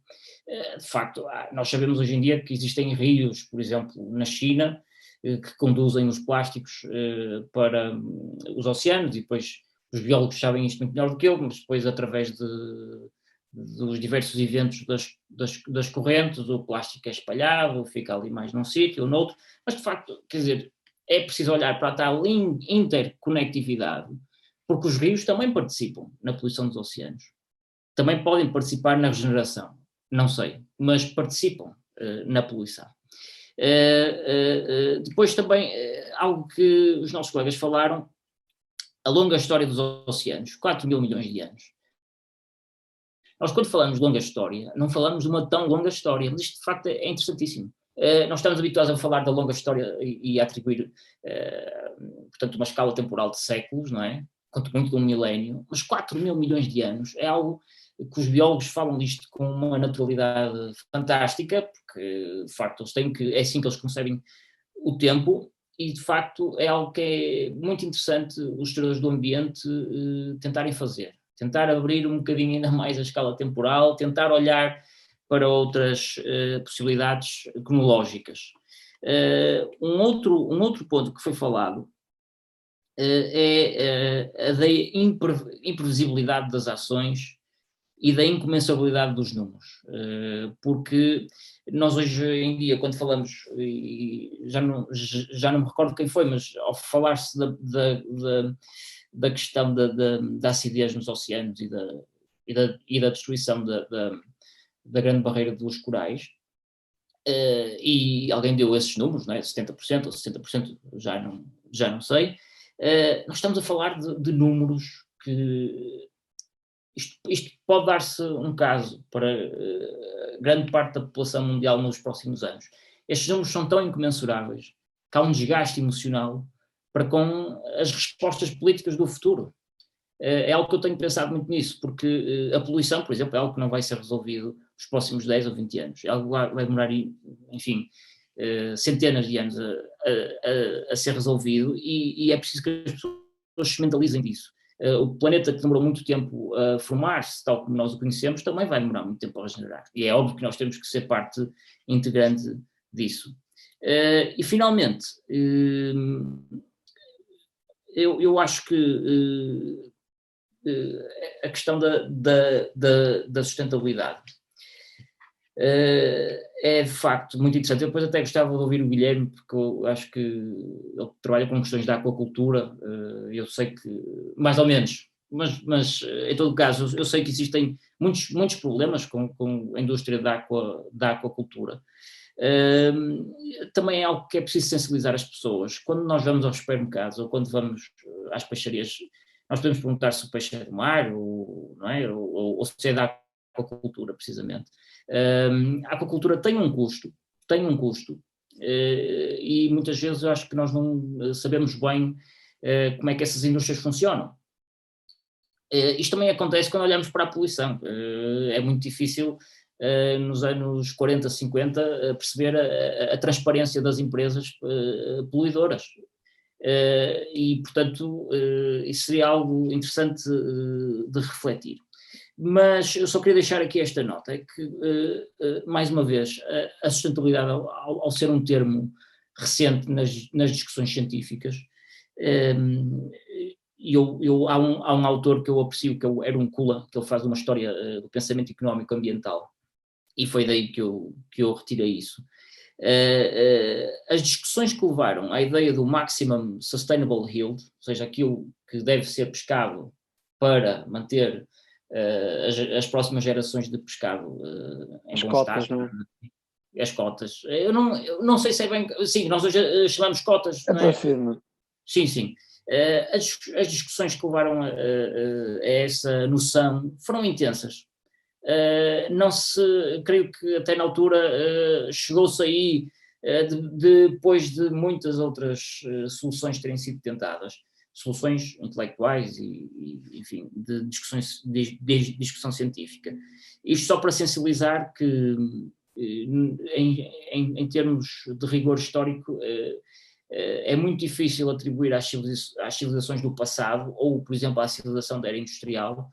De facto, nós sabemos hoje em dia que existem rios, por exemplo, na China, que conduzem os plásticos para os oceanos e depois os biólogos sabem isto muito melhor do que eu, mas depois através dos diversos eventos das correntes, o plástico é espalhado, fica ali mais num sítio ou noutro, mas de facto, quer dizer, é preciso olhar para a tal interconectividade, porque os rios também participam na poluição dos oceanos, também podem participar na regeneração, não sei, mas participam na poluição. Depois também, algo que os nossos colegas falaram, a longa história dos oceanos, 4 mil milhões de anos. Nós, quando falamos de longa história, não falamos de uma tão longa história, mas isto de facto é interessantíssimo. Nós estamos habituados a falar da longa história e a atribuir, portanto, uma escala temporal de séculos, não é? quanto muito de um milénio, mas 4 mil milhões de anos é algo que os biólogos falam disto com uma naturalidade fantástica, porque, de facto, é assim que eles concebem o tempo, e, de facto, é algo que é muito interessante os historiadores do ambiente tentarem fazer. Tentar abrir um bocadinho ainda mais a escala temporal, tentar olhar para outras possibilidades cronológicas. Um outro ponto que foi falado é a da imprevisibilidade das ações e da incomensabilidade dos números, porque nós hoje em dia, quando falamos, e já não me recordo quem foi, mas ao falar-se da questão da acidez nos oceanos e da destruição da grande barreira dos corais, e alguém deu esses números, não é? 70% ou 60%, já não sei, nós estamos a falar de números que... Isto pode dar-se um caso para grande parte da população mundial nos próximos anos. Estes números são tão incomensuráveis que há um desgaste emocional para com as respostas políticas do futuro. É algo que eu tenho pensado muito nisso, porque a poluição, por exemplo, é algo que não vai ser resolvido nos próximos 10 ou 20 anos. É algo que vai demorar, enfim, centenas de anos a ser resolvido, e é preciso que as pessoas se mentalizem disso. O planeta, que demorou muito tempo a formar-se, tal como nós o conhecemos, também vai demorar muito tempo a regenerar. E é óbvio que nós temos que ser parte integrante disso. E, finalmente, eu acho que a questão da sustentabilidade é, de facto, muito interessante. Eu depois até gostava de ouvir o Guilherme, porque eu acho que ele trabalha com questões da aquacultura, eu sei que, mais ou menos, mas em todo caso, eu sei que existem muitos problemas com a indústria da aquacultura. Também é algo que é preciso sensibilizar as pessoas. Quando nós vamos aos supermercados ou quando vamos às peixarias, nós podemos perguntar se o peixe é do mar, não é? ou se é da aquacultura, precisamente. A aquacultura tem um custo, e muitas vezes eu acho que nós não sabemos bem como é que essas indústrias funcionam. Isto também acontece quando olhamos para a poluição. É muito difícil, nos anos 40, 50, perceber a transparência das empresas poluidoras. E, portanto, isso seria algo interessante de refletir. Mas eu só queria deixar aqui esta nota, é que, mais uma vez, a sustentabilidade, ao ser um termo recente nas discussões científicas, há um autor que eu aprecio, que é o Aaron Kula, que ele faz uma história do pensamento económico ambiental, e foi daí que eu retirei isso. As discussões que levaram à ideia do Maximum Sustainable Yield, ou seja, aquilo que deve ser pescado para manter as próximas gerações de pescado em bom estado. Não é? As cotas. Eu não sei se é bem... Sim, nós hoje chamamos cotas. É parecido. Sim. As discussões que levaram a essa noção foram intensas. Creio que até na altura chegou-se aí, depois de muitas outras soluções terem sido tentadas, soluções intelectuais e enfim, de discussão científica. Isto só para sensibilizar que, em termos de rigor histórico, é muito difícil atribuir às civilizações do passado, ou, por exemplo, à civilização da era industrial,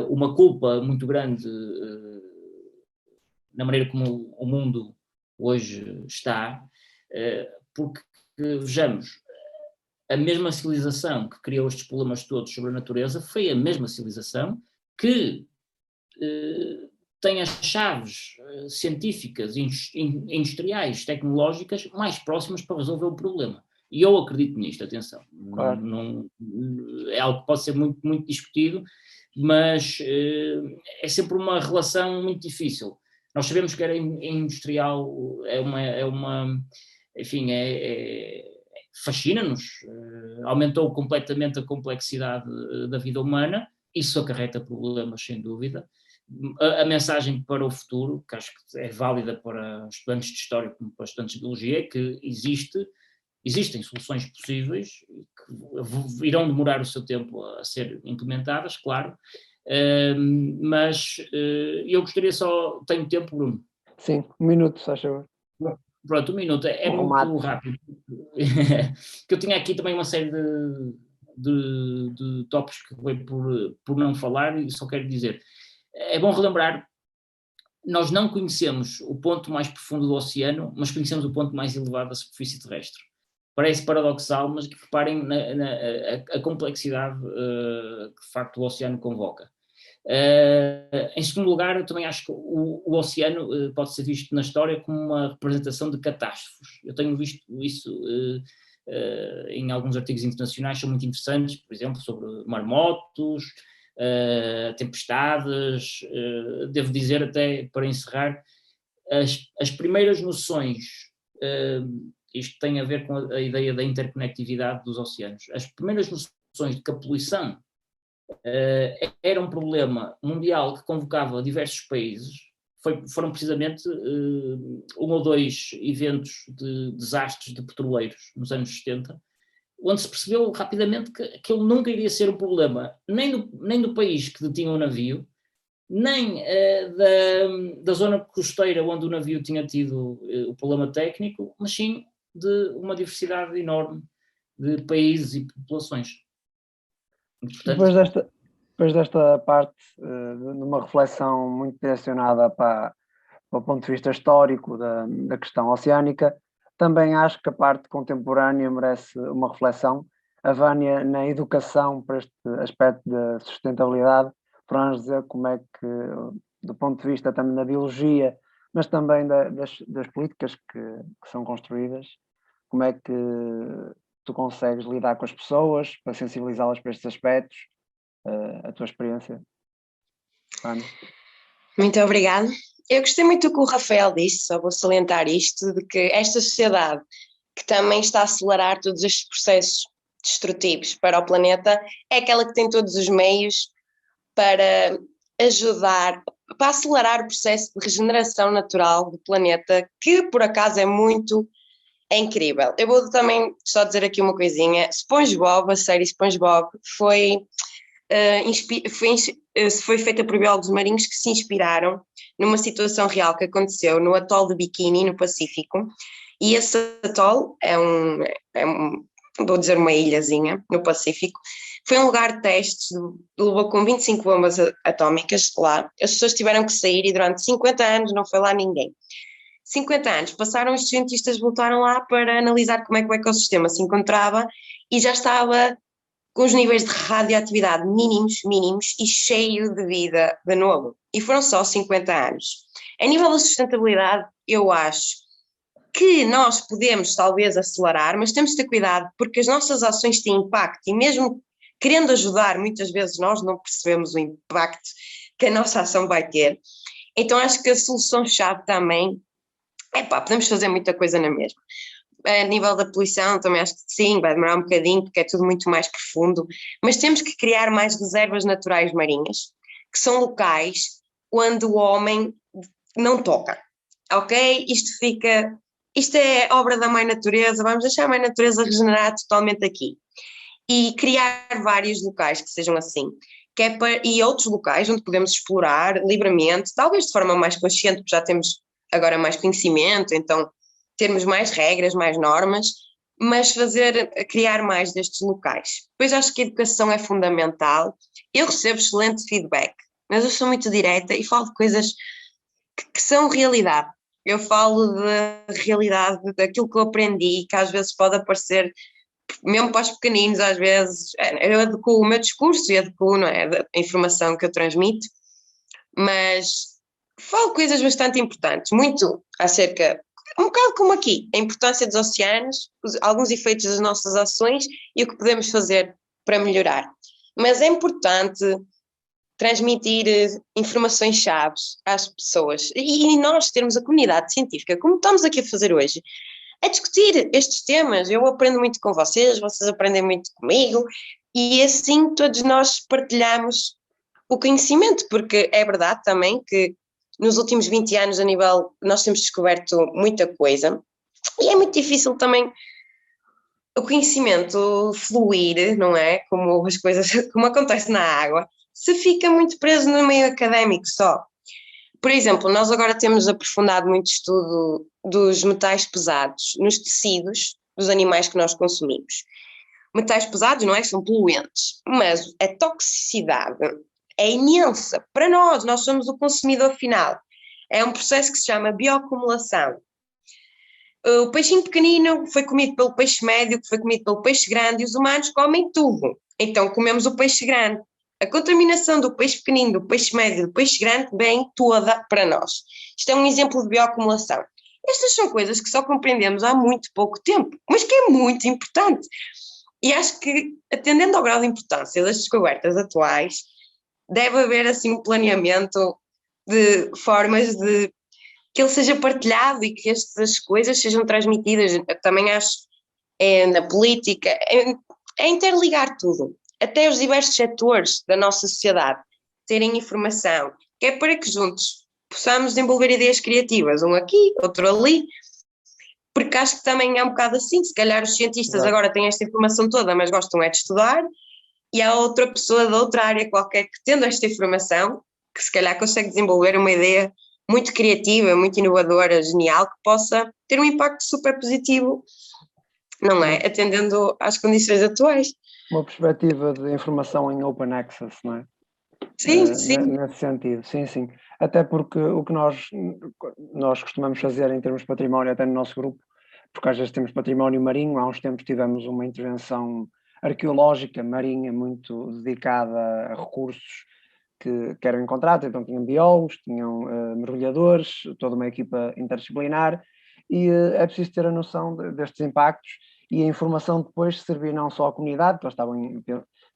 uma culpa muito grande na maneira como o mundo hoje está, porque, vejamos, a mesma civilização que criou estes problemas todos sobre a natureza foi a mesma civilização que tem as chaves científicas, industriais, tecnológicas mais próximas para resolver o problema. E eu acredito nisto, atenção. Claro. Não, é algo que pode ser muito, muito discutido, mas é sempre uma relação muito difícil. Nós sabemos que a era industrial enfim, fascina-nos, aumentou completamente a complexidade da vida humana, isso acarreta problemas, sem dúvida. A mensagem para o futuro, que acho que é válida para estudantes de História como para estudantes de Biologia, é que existe existem soluções possíveis que irão demorar o seu tempo a ser implementadas, claro, mas eu gostaria só, tenho tempo, Bruno? Sim, 1 minuto, se achas. Pronto, 1 minuto, é muito rápido. Que eu tinha aqui também uma série de tópicos que acabei por não falar e só quero dizer. É bom relembrar, nós não conhecemos o ponto mais profundo do oceano, mas conhecemos o ponto mais elevado da superfície terrestre. Parece paradoxal, mas que reparem a complexidade que de facto o oceano convoca. Em segundo lugar, eu também acho que o oceano pode ser visto na história como uma representação de catástrofes. Eu tenho visto isso em alguns artigos internacionais, são muito interessantes, por exemplo, sobre marmotos, tempestades. Devo dizer, até para encerrar, as primeiras noções, isto tem a ver com a ideia da interconectividade dos oceanos, as primeiras noções de que a poluição era um problema mundial que convocava diversos países, foram precisamente 1 ou 2 eventos de desastres de petroleiros nos anos 70, onde se percebeu rapidamente que aquilo nunca iria ser um problema, nem do país que detinha o navio, nem da zona costeira onde o navio tinha tido o problema técnico, mas sim de uma diversidade enorme de países e populações. E, portanto, depois desta parte, numa reflexão muito direcionada para o ponto de vista histórico da questão oceânica, também acho que a parte contemporânea merece uma reflexão. A Vânia, na educação para este aspecto da sustentabilidade, para nos dizer como é que, do ponto de vista também da biologia, mas também das políticas que são construídas, como é que tu consegues lidar com as pessoas para sensibilizá-las para estes aspectos, a tua experiência, Vânia? Muito obrigada. Eu gostei muito do que o Rafael disse, só vou salientar isto, de que esta sociedade que também está a acelerar todos estes processos destrutivos para o planeta é aquela que tem todos os meios para ajudar, para acelerar o processo de regeneração natural do planeta, que por acaso é incrível. Eu vou também só dizer aqui uma coisinha. SpongeBob, a série SpongeBob, foi feita por biólogos marinhos que se inspiraram numa situação real que aconteceu no atol de Bikini, no Pacífico, e esse atol vou dizer uma ilhazinha no Pacífico, foi um lugar de testes, levou com 25 bombas atómicas lá, as pessoas tiveram que sair e durante 50 anos não foi lá ninguém. 50 anos passaram, os cientistas voltaram lá para analisar como é que o ecossistema se encontrava e já estava com os níveis de radioatividade mínimos e cheio de vida de novo. E foram só 50 anos. A nível da sustentabilidade, eu acho que nós podemos talvez acelerar, mas temos de ter cuidado porque as nossas ações têm impacto e mesmo querendo ajudar, muitas vezes nós não percebemos o impacto que a nossa ação vai ter. Então acho que a solução-chave também podemos fazer muita coisa na mesma. A nível da poluição também acho que sim, vai demorar um bocadinho porque é tudo muito mais profundo, mas temos que criar mais reservas naturais marinhas, que são locais onde o homem não toca, ok? Isto é obra da mãe natureza, vamos deixar a mãe natureza regenerar totalmente aqui. E criar vários locais que sejam assim, e outros locais onde podemos explorar livremente, talvez de forma mais consciente, porque já temos agora mais conhecimento, então termos mais regras, mais normas, mas criar mais destes locais. Depois acho que a educação é fundamental. Eu recebo excelente feedback, mas eu sou muito direta e falo de coisas que são realidade. Eu falo da realidade, daquilo que eu aprendi, que às vezes pode aparecer, mesmo para os pequeninos, às vezes, eu adequo o meu discurso e adequo, não é, a informação que eu transmito, mas falo coisas bastante importantes, muito acerca, um bocado como aqui, a importância dos oceanos, alguns efeitos das nossas ações e o que podemos fazer para melhorar. Mas é importante transmitir informações-chave às pessoas e nós termos a comunidade científica, como estamos aqui a fazer hoje, a discutir estes temas. Eu aprendo muito com vocês aprendem muito comigo e assim todos nós partilhamos o conhecimento, porque é verdade também que nos últimos 20 anos nós temos descoberto muita coisa e é muito difícil também o conhecimento fluir, não é? Como as coisas, como acontece na água, se fica muito preso no meio académico só. Por exemplo, nós agora temos aprofundado muito estudo dos metais pesados nos tecidos dos animais que nós consumimos. Metais pesados, não é? São poluentes, mas a toxicidade é imensa. Para nós somos o consumidor final. É um processo que se chama bioacumulação. O peixinho pequenino foi comido pelo peixe médio, que foi comido pelo peixe grande, e os humanos comem tudo. Então comemos o peixe grande. A contaminação do peixe pequenino, do peixe médio, do peixe grande vem toda para nós. Isto é um exemplo de bioacumulação. Estas são coisas que só compreendemos há muito pouco tempo, mas que é muito importante. E acho que, atendendo ao grau de importância das descobertas atuais, deve haver assim um planeamento de formas de que ele seja partilhado e que estas coisas sejam transmitidas. Eu também acho na política, é interligar tudo, até os diversos setores da nossa sociedade terem informação, que é para que juntos possamos desenvolver ideias criativas, um aqui, outro ali, porque acho que também é um bocado assim, se calhar os cientistas agora têm esta informação toda, mas gostam é de estudar, e há outra pessoa de outra área qualquer que, tendo esta informação, que se calhar consegue desenvolver uma ideia muito criativa, muito inovadora, genial, que possa ter um impacto super positivo, não é? Atendendo às condições atuais. Uma perspectiva de informação em open access, não é? Sim, sim. Nesse sentido, sim, sim. Até porque o que nós costumamos fazer em termos de património, até no nosso grupo, porque às vezes temos património marinho, há uns tempos tivemos uma intervenção arqueológica marinha muito dedicada a recursos que eram encontrados, então tinham biólogos, tinham mergulhadores, toda uma equipa interdisciplinar, e é preciso ter a noção destes impactos e a informação depois servir não só à comunidade, que eles estavam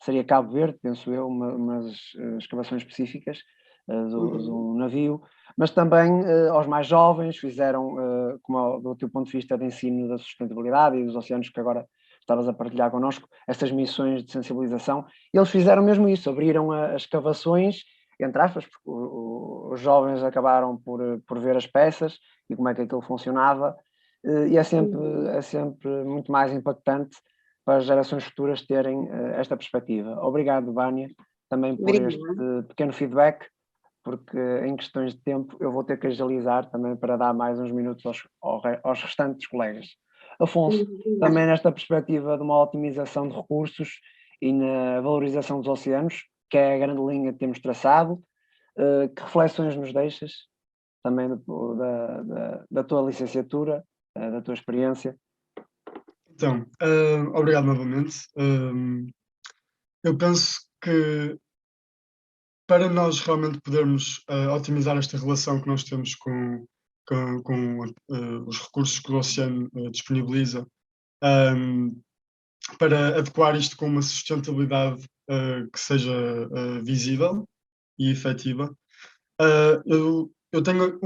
seria Cabo Verde, penso eu, umas escavações específicas do navio, mas também aos mais jovens, fizeram, como do teu ponto de vista de ensino da sustentabilidade e dos oceanos que agora estavas a partilhar connosco, estas missões de sensibilização, e eles fizeram mesmo isso, abriram as escavações, entre aspas, porque os jovens acabaram por ver as peças e como é que aquilo funcionava, e é sempre muito mais impactante para as gerações futuras terem esta perspectiva. Obrigado, Vânia, também por este pequeno feedback, porque em questões de tempo eu vou ter que agilizar também para dar mais uns minutos aos restantes colegas. Afonso, também nesta perspectiva de uma otimização de recursos e na valorização dos oceanos, que é a grande linha que temos traçado, que reflexões nos deixas também da tua licenciatura, da tua experiência? Então, obrigado novamente. Eu penso que para nós realmente podermos otimizar esta relação que nós temos com os recursos que o oceano disponibiliza, para adequar isto com uma sustentabilidade que seja visível e efetiva, eu tenho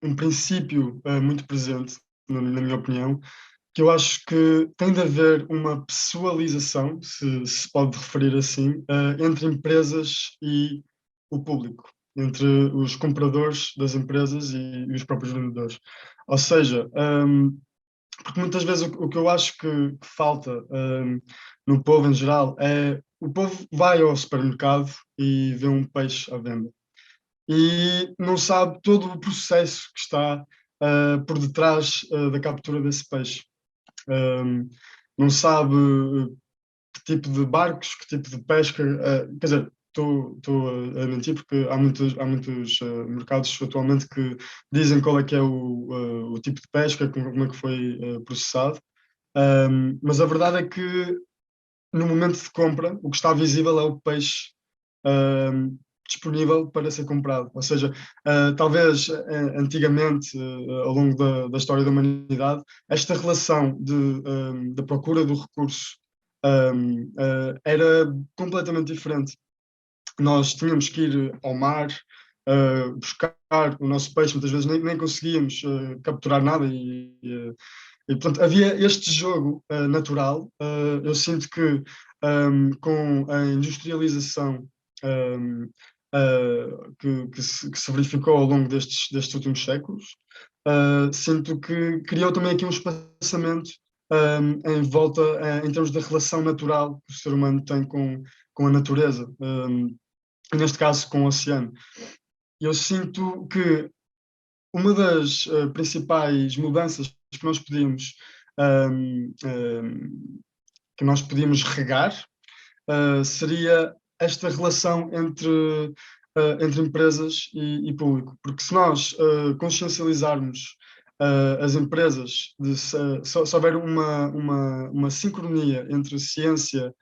um princípio muito presente, na minha opinião, que eu acho que tem de haver uma pessoalização, se pode referir assim, entre empresas e o público, entre os compradores das empresas e os próprios vendedores. Ou seja, porque muitas vezes o que eu acho que falta no povo em geral é o povo vai ao supermercado e vê um peixe à venda e não sabe todo o processo que está por detrás da captura desse peixe. Não sabe que tipo de barcos, que tipo de pesca, quer dizer, estou a mentir porque há muitos mercados atualmente que dizem qual é que é o tipo de pesca, como é que foi processado, mas a verdade é que no momento de compra o que está visível é o peixe disponível para ser comprado. Ou seja, talvez antigamente, ao longo da história da humanidade, esta relação da procura do recurso era completamente diferente. Nós tínhamos que ir ao mar, buscar o nosso peixe, muitas vezes nem conseguíamos capturar nada e, portanto, havia este jogo natural. Eu sinto que com a industrialização que se verificou ao longo destes últimos séculos, sinto que criou também aqui um espaçamento em volta, em termos da relação natural que o ser humano tem com a natureza, neste caso com o oceano. Eu sinto que uma das principais mudanças que nós podíamos, regar seria esta relação entre empresas e público. Porque se nós consciencializarmos as empresas, se houver uma sincronia entre ciência,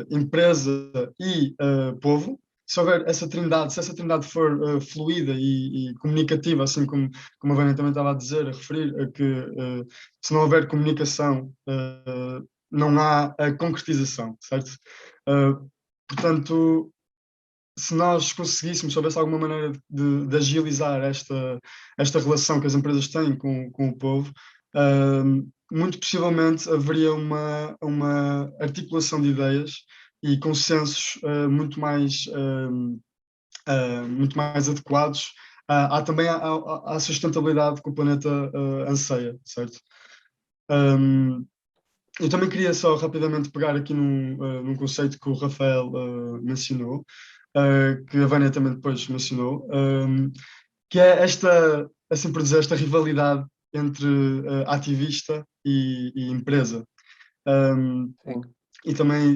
empresa e povo, se houver essa trindade, se essa trindade for fluida e comunicativa, assim como a Vânia também estava a dizer, a referir, a que se não houver comunicação, não há a concretização, certo? Portanto, se nós conseguíssemos, se houvesse alguma maneira de agilizar esta relação que as empresas têm com o povo, muito possivelmente haveria uma articulação de ideias e consensos muito mais adequados também à sustentabilidade que o planeta anseia, certo? Eu também queria só rapidamente pegar aqui num conceito que o Rafael mencionou, que a Vânia também depois mencionou, que é assim por dizer, esta rivalidade entre ativista e empresa. Sim. E também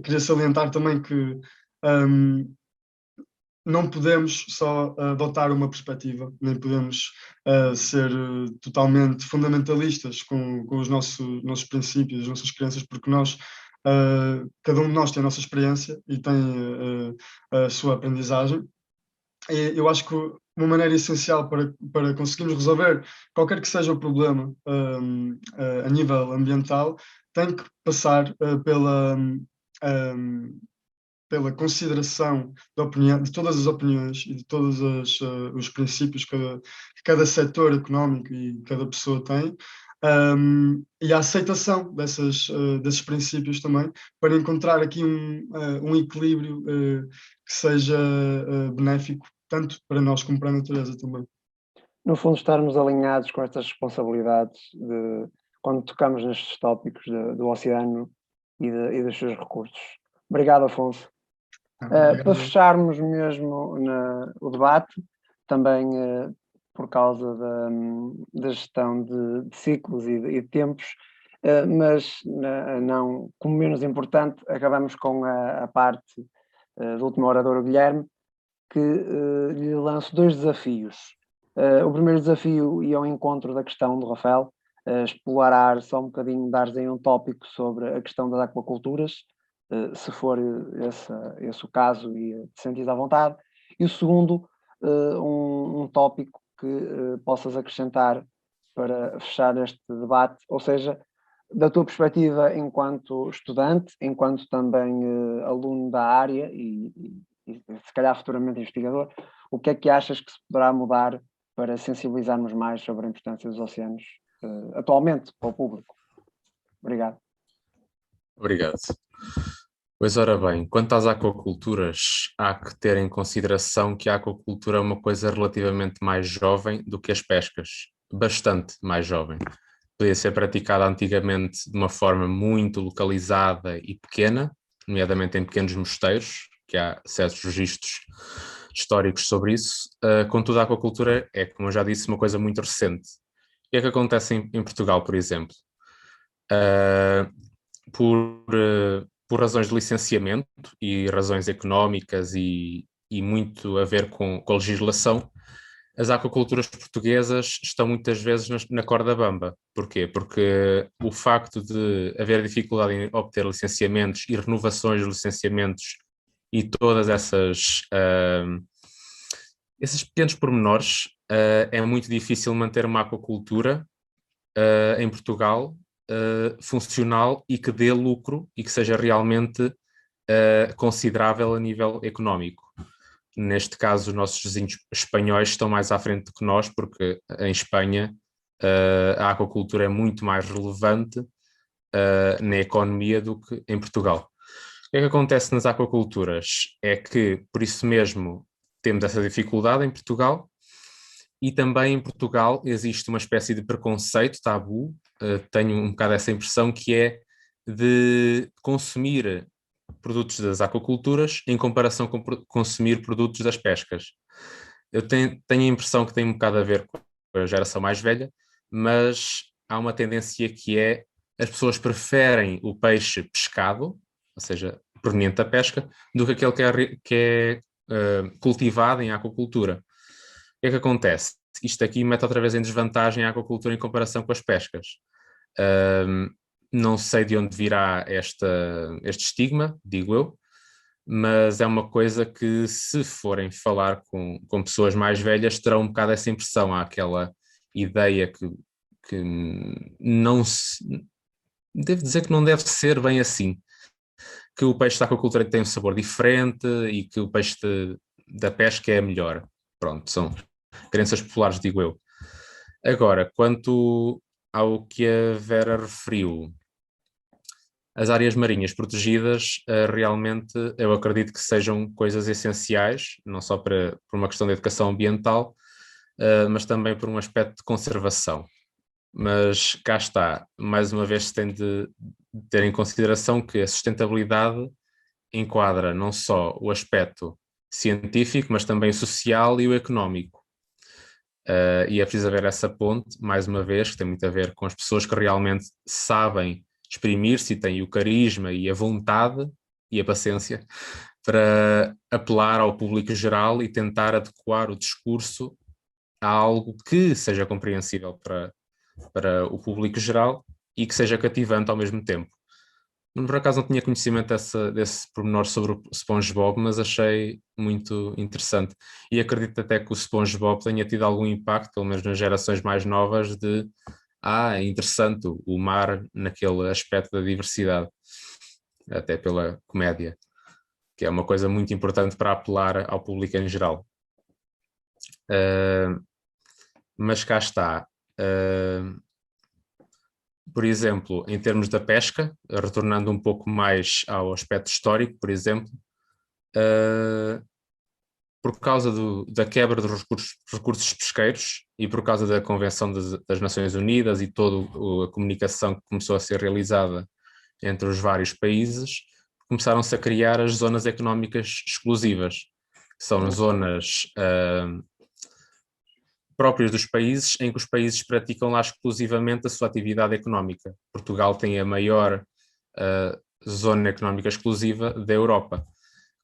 queria salientar também que não podemos só adotar uma perspectiva, nem podemos ser totalmente fundamentalistas com os nossos princípios, as nossas crenças, porque cada um de nós tem a nossa experiência e tem a sua aprendizagem. E eu acho que uma maneira essencial para conseguirmos resolver qualquer que seja o problema a nível ambiental tem que passar pela consideração de todas as opiniões e de todos os princípios que cada setor económico e cada pessoa tem, e a aceitação desses princípios também, para encontrar aqui um equilíbrio que seja benéfico, tanto para nós como para a natureza também. No fundo, estarmos alinhados com estas responsabilidades quando tocamos nestes tópicos do oceano e dos seus recursos. Obrigado, Afonso. Para fecharmos mesmo o debate, também por causa da gestão de ciclos e de tempos, mas não como menos importante, acabamos com a parte do último orador, o Guilherme, que lhe lanço 2 desafios. O primeiro desafio ia ao encontro da questão do Rafael, explorar só um bocadinho, dar aí um tópico sobre a questão das aquaculturas, se for esse o caso e te sentires à vontade. E o segundo, um tópico que possas acrescentar para fechar este debate, ou seja, da tua perspectiva enquanto estudante, enquanto também aluno da área e se calhar futuramente investigador, o que é que achas que se poderá mudar para sensibilizarmos mais sobre a importância dos oceanos atualmente para o público? Obrigado. Obrigado. Pois ora bem, quanto às aquaculturas, há que ter em consideração que a aquacultura é uma coisa relativamente mais jovem do que as pescas, bastante mais jovem. Podia ser praticada antigamente de uma forma muito localizada e pequena, nomeadamente em pequenos mosteiros, que há certos registros históricos sobre isso. Contudo, a aquacultura é, como eu já disse, uma coisa muito recente. O que é que acontece em Portugal, por exemplo? Por razões de licenciamento e razões económicas e muito a ver com a legislação, as aquaculturas portuguesas estão muitas vezes na corda bamba. Porquê? Porque o facto de haver dificuldade em obter licenciamentos e renovações de licenciamentos e todas esses pequenos pormenores, é muito difícil manter uma aquacultura em Portugal funcional e que dê lucro e que seja realmente considerável a nível económico. Neste caso, os nossos vizinhos espanhóis estão mais à frente do que nós, porque em Espanha a aquacultura é muito mais relevante na economia do que em Portugal. O que é que acontece nas aquaculturas? É que, por isso mesmo, temos essa dificuldade em Portugal E também em Portugal existe uma espécie de preconceito, tabu, tenho um bocado essa impressão, que é de consumir produtos das aquaculturas em comparação com consumir produtos das pescas. Eu tenho a impressão que tem um bocado a ver com a geração mais velha, mas há uma tendência que é as pessoas preferem o peixe pescado, ou seja, proveniente da pesca, do que aquele que é cultivado em aquacultura. O que é que acontece? Isto aqui mete outra vez em desvantagem a aquacultura em comparação com as pescas. Não sei de onde virá este estigma, digo eu, mas é uma coisa que, se forem falar com pessoas mais velhas, terão um bocado essa impressão. Há aquela ideia que não se... Devo dizer que não deve ser bem assim. Que o peixe da aquacultura tem um sabor diferente e que o peixe da pesca é melhor. Pronto, são crenças populares, digo eu. Agora, quanto ao que a Vera referiu, as áreas marinhas protegidas, realmente eu acredito que sejam coisas essenciais, não só por uma questão de educação ambiental, mas também por um aspecto de conservação. Mas cá está, mais uma vez se tem de ter em consideração que a sustentabilidade enquadra não só o aspecto científico, mas também o social e o económico. E é preciso haver essa ponte, mais uma vez, que tem muito a ver com as pessoas que realmente sabem exprimir-se e têm o carisma e a vontade e a paciência para apelar ao público geral e tentar adequar o discurso a algo que seja compreensível para o público geral e que seja cativante ao mesmo tempo. Por acaso não tinha conhecimento desse pormenor sobre o SpongeBob, mas achei muito interessante. E acredito até que o SpongeBob tenha tido algum impacto, pelo menos nas gerações mais novas, é interessante o mar naquele aspecto da diversidade, até pela comédia, que é uma coisa muito importante para apelar ao público em geral. Mas cá está. Por exemplo, em termos da pesca, retornando um pouco mais ao aspecto histórico, por exemplo, por causa da quebra dos recursos pesqueiros e por causa da Convenção das Nações Unidas e toda a comunicação que começou a ser realizada entre os vários países, começaram-se a criar as zonas económicas exclusivas, que são zonas próprias dos países, em que os países praticam lá exclusivamente a sua atividade económica. Portugal tem a maior zona económica exclusiva da Europa.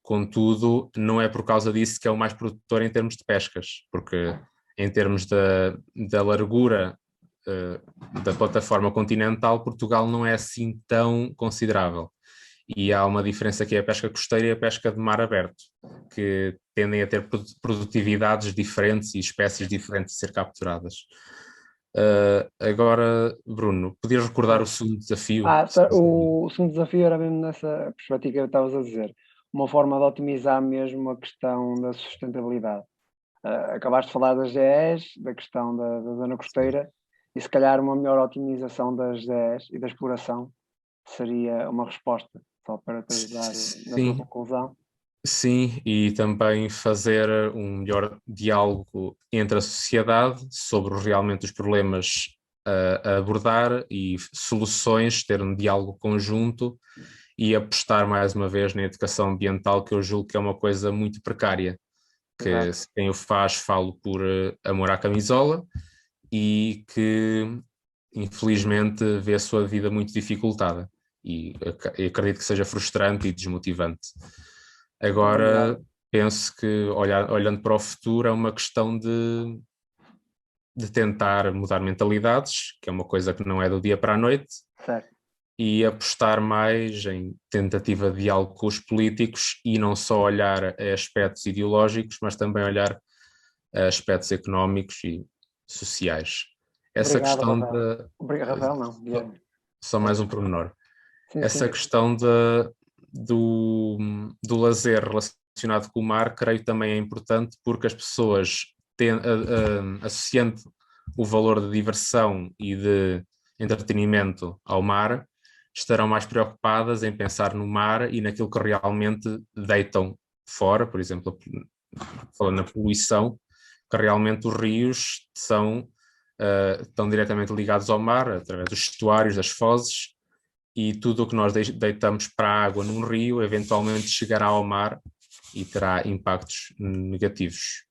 Contudo, não é por causa disso que é o mais produtor em termos de pescas, porque em termos da largura da plataforma continental, Portugal não é assim tão considerável. E há uma diferença que é a pesca costeira e a pesca de mar aberto, que tendem a ter produtividades diferentes e espécies diferentes a ser capturadas. Agora, Bruno, podias recordar o segundo desafio? O segundo desafio era mesmo nessa perspectiva que estavas a dizer, uma forma de otimizar mesmo a questão da sustentabilidade. Acabaste de falar das GEs, da questão da zona costeira, e se calhar uma melhor otimização das GEs e da exploração seria uma resposta, só para te ajudar na tua conclusão. Sim, e também fazer um melhor diálogo entre a sociedade sobre realmente os problemas a abordar e soluções, ter um diálogo conjunto e apostar mais uma vez na educação ambiental, que eu julgo que é uma coisa muito precária, que quem o faz falo por amor à camisola e que infelizmente vê a sua vida muito dificultada e acredito que seja frustrante e desmotivante. Agora, penso que, olhando para o futuro, é uma questão de tentar mudar mentalidades, que é uma coisa que não é do dia para a noite, certo, e apostar mais em tentativa de diálogo com os políticos e não só olhar a aspectos ideológicos, mas também olhar a aspectos económicos e sociais. Essa obrigado, questão Rafael. Obrigado, Rafael, não. Só mais um pormenor. Essa sim. questão do lazer relacionado com o mar, creio também é importante, porque as pessoas, associando o valor de diversão e de entretenimento ao mar, estarão mais preocupadas em pensar no mar e naquilo que realmente deitam fora, por exemplo, falando na poluição, realmente os rios estão diretamente ligados ao mar, através dos estuários, das fozes, e tudo o que nós deitamos para a água num rio, eventualmente chegará ao mar e terá impactos negativos.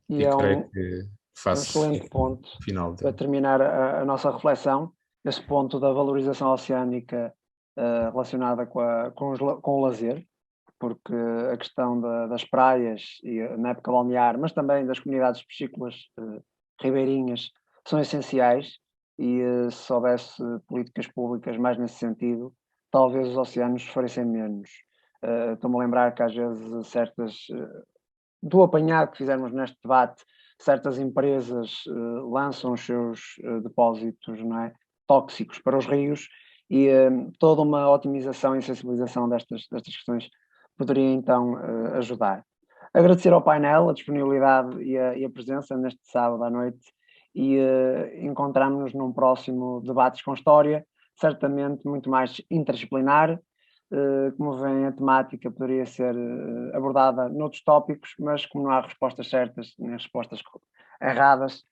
E E é creio que um faço excelente ponto final para dele. terminar a nossa reflexão, esse ponto da valorização oceânica relacionada com o lazer, porque a questão das praias e na época balnear, mas também das comunidades piscícolas ribeirinhas, são essenciais e se houvesse políticas públicas mais nesse sentido, talvez os oceanos sofressem menos. Estou-me a lembrar que às vezes do apanhado que fizemos neste debate, certas empresas lançam os seus depósitos, não é, tóxicos para os rios e toda uma otimização e sensibilização destas questões poderia então ajudar. Agradecer ao painel a disponibilidade e a presença neste sábado à noite e encontramos-nos num próximo Debates com História, certamente muito mais interdisciplinar. Como veem, a temática poderia ser abordada noutros tópicos, mas como não há respostas certas, nem respostas erradas,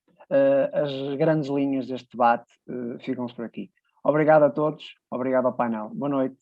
as grandes linhas deste debate ficam-se por aqui. Obrigado a todos, obrigado ao painel. Boa noite.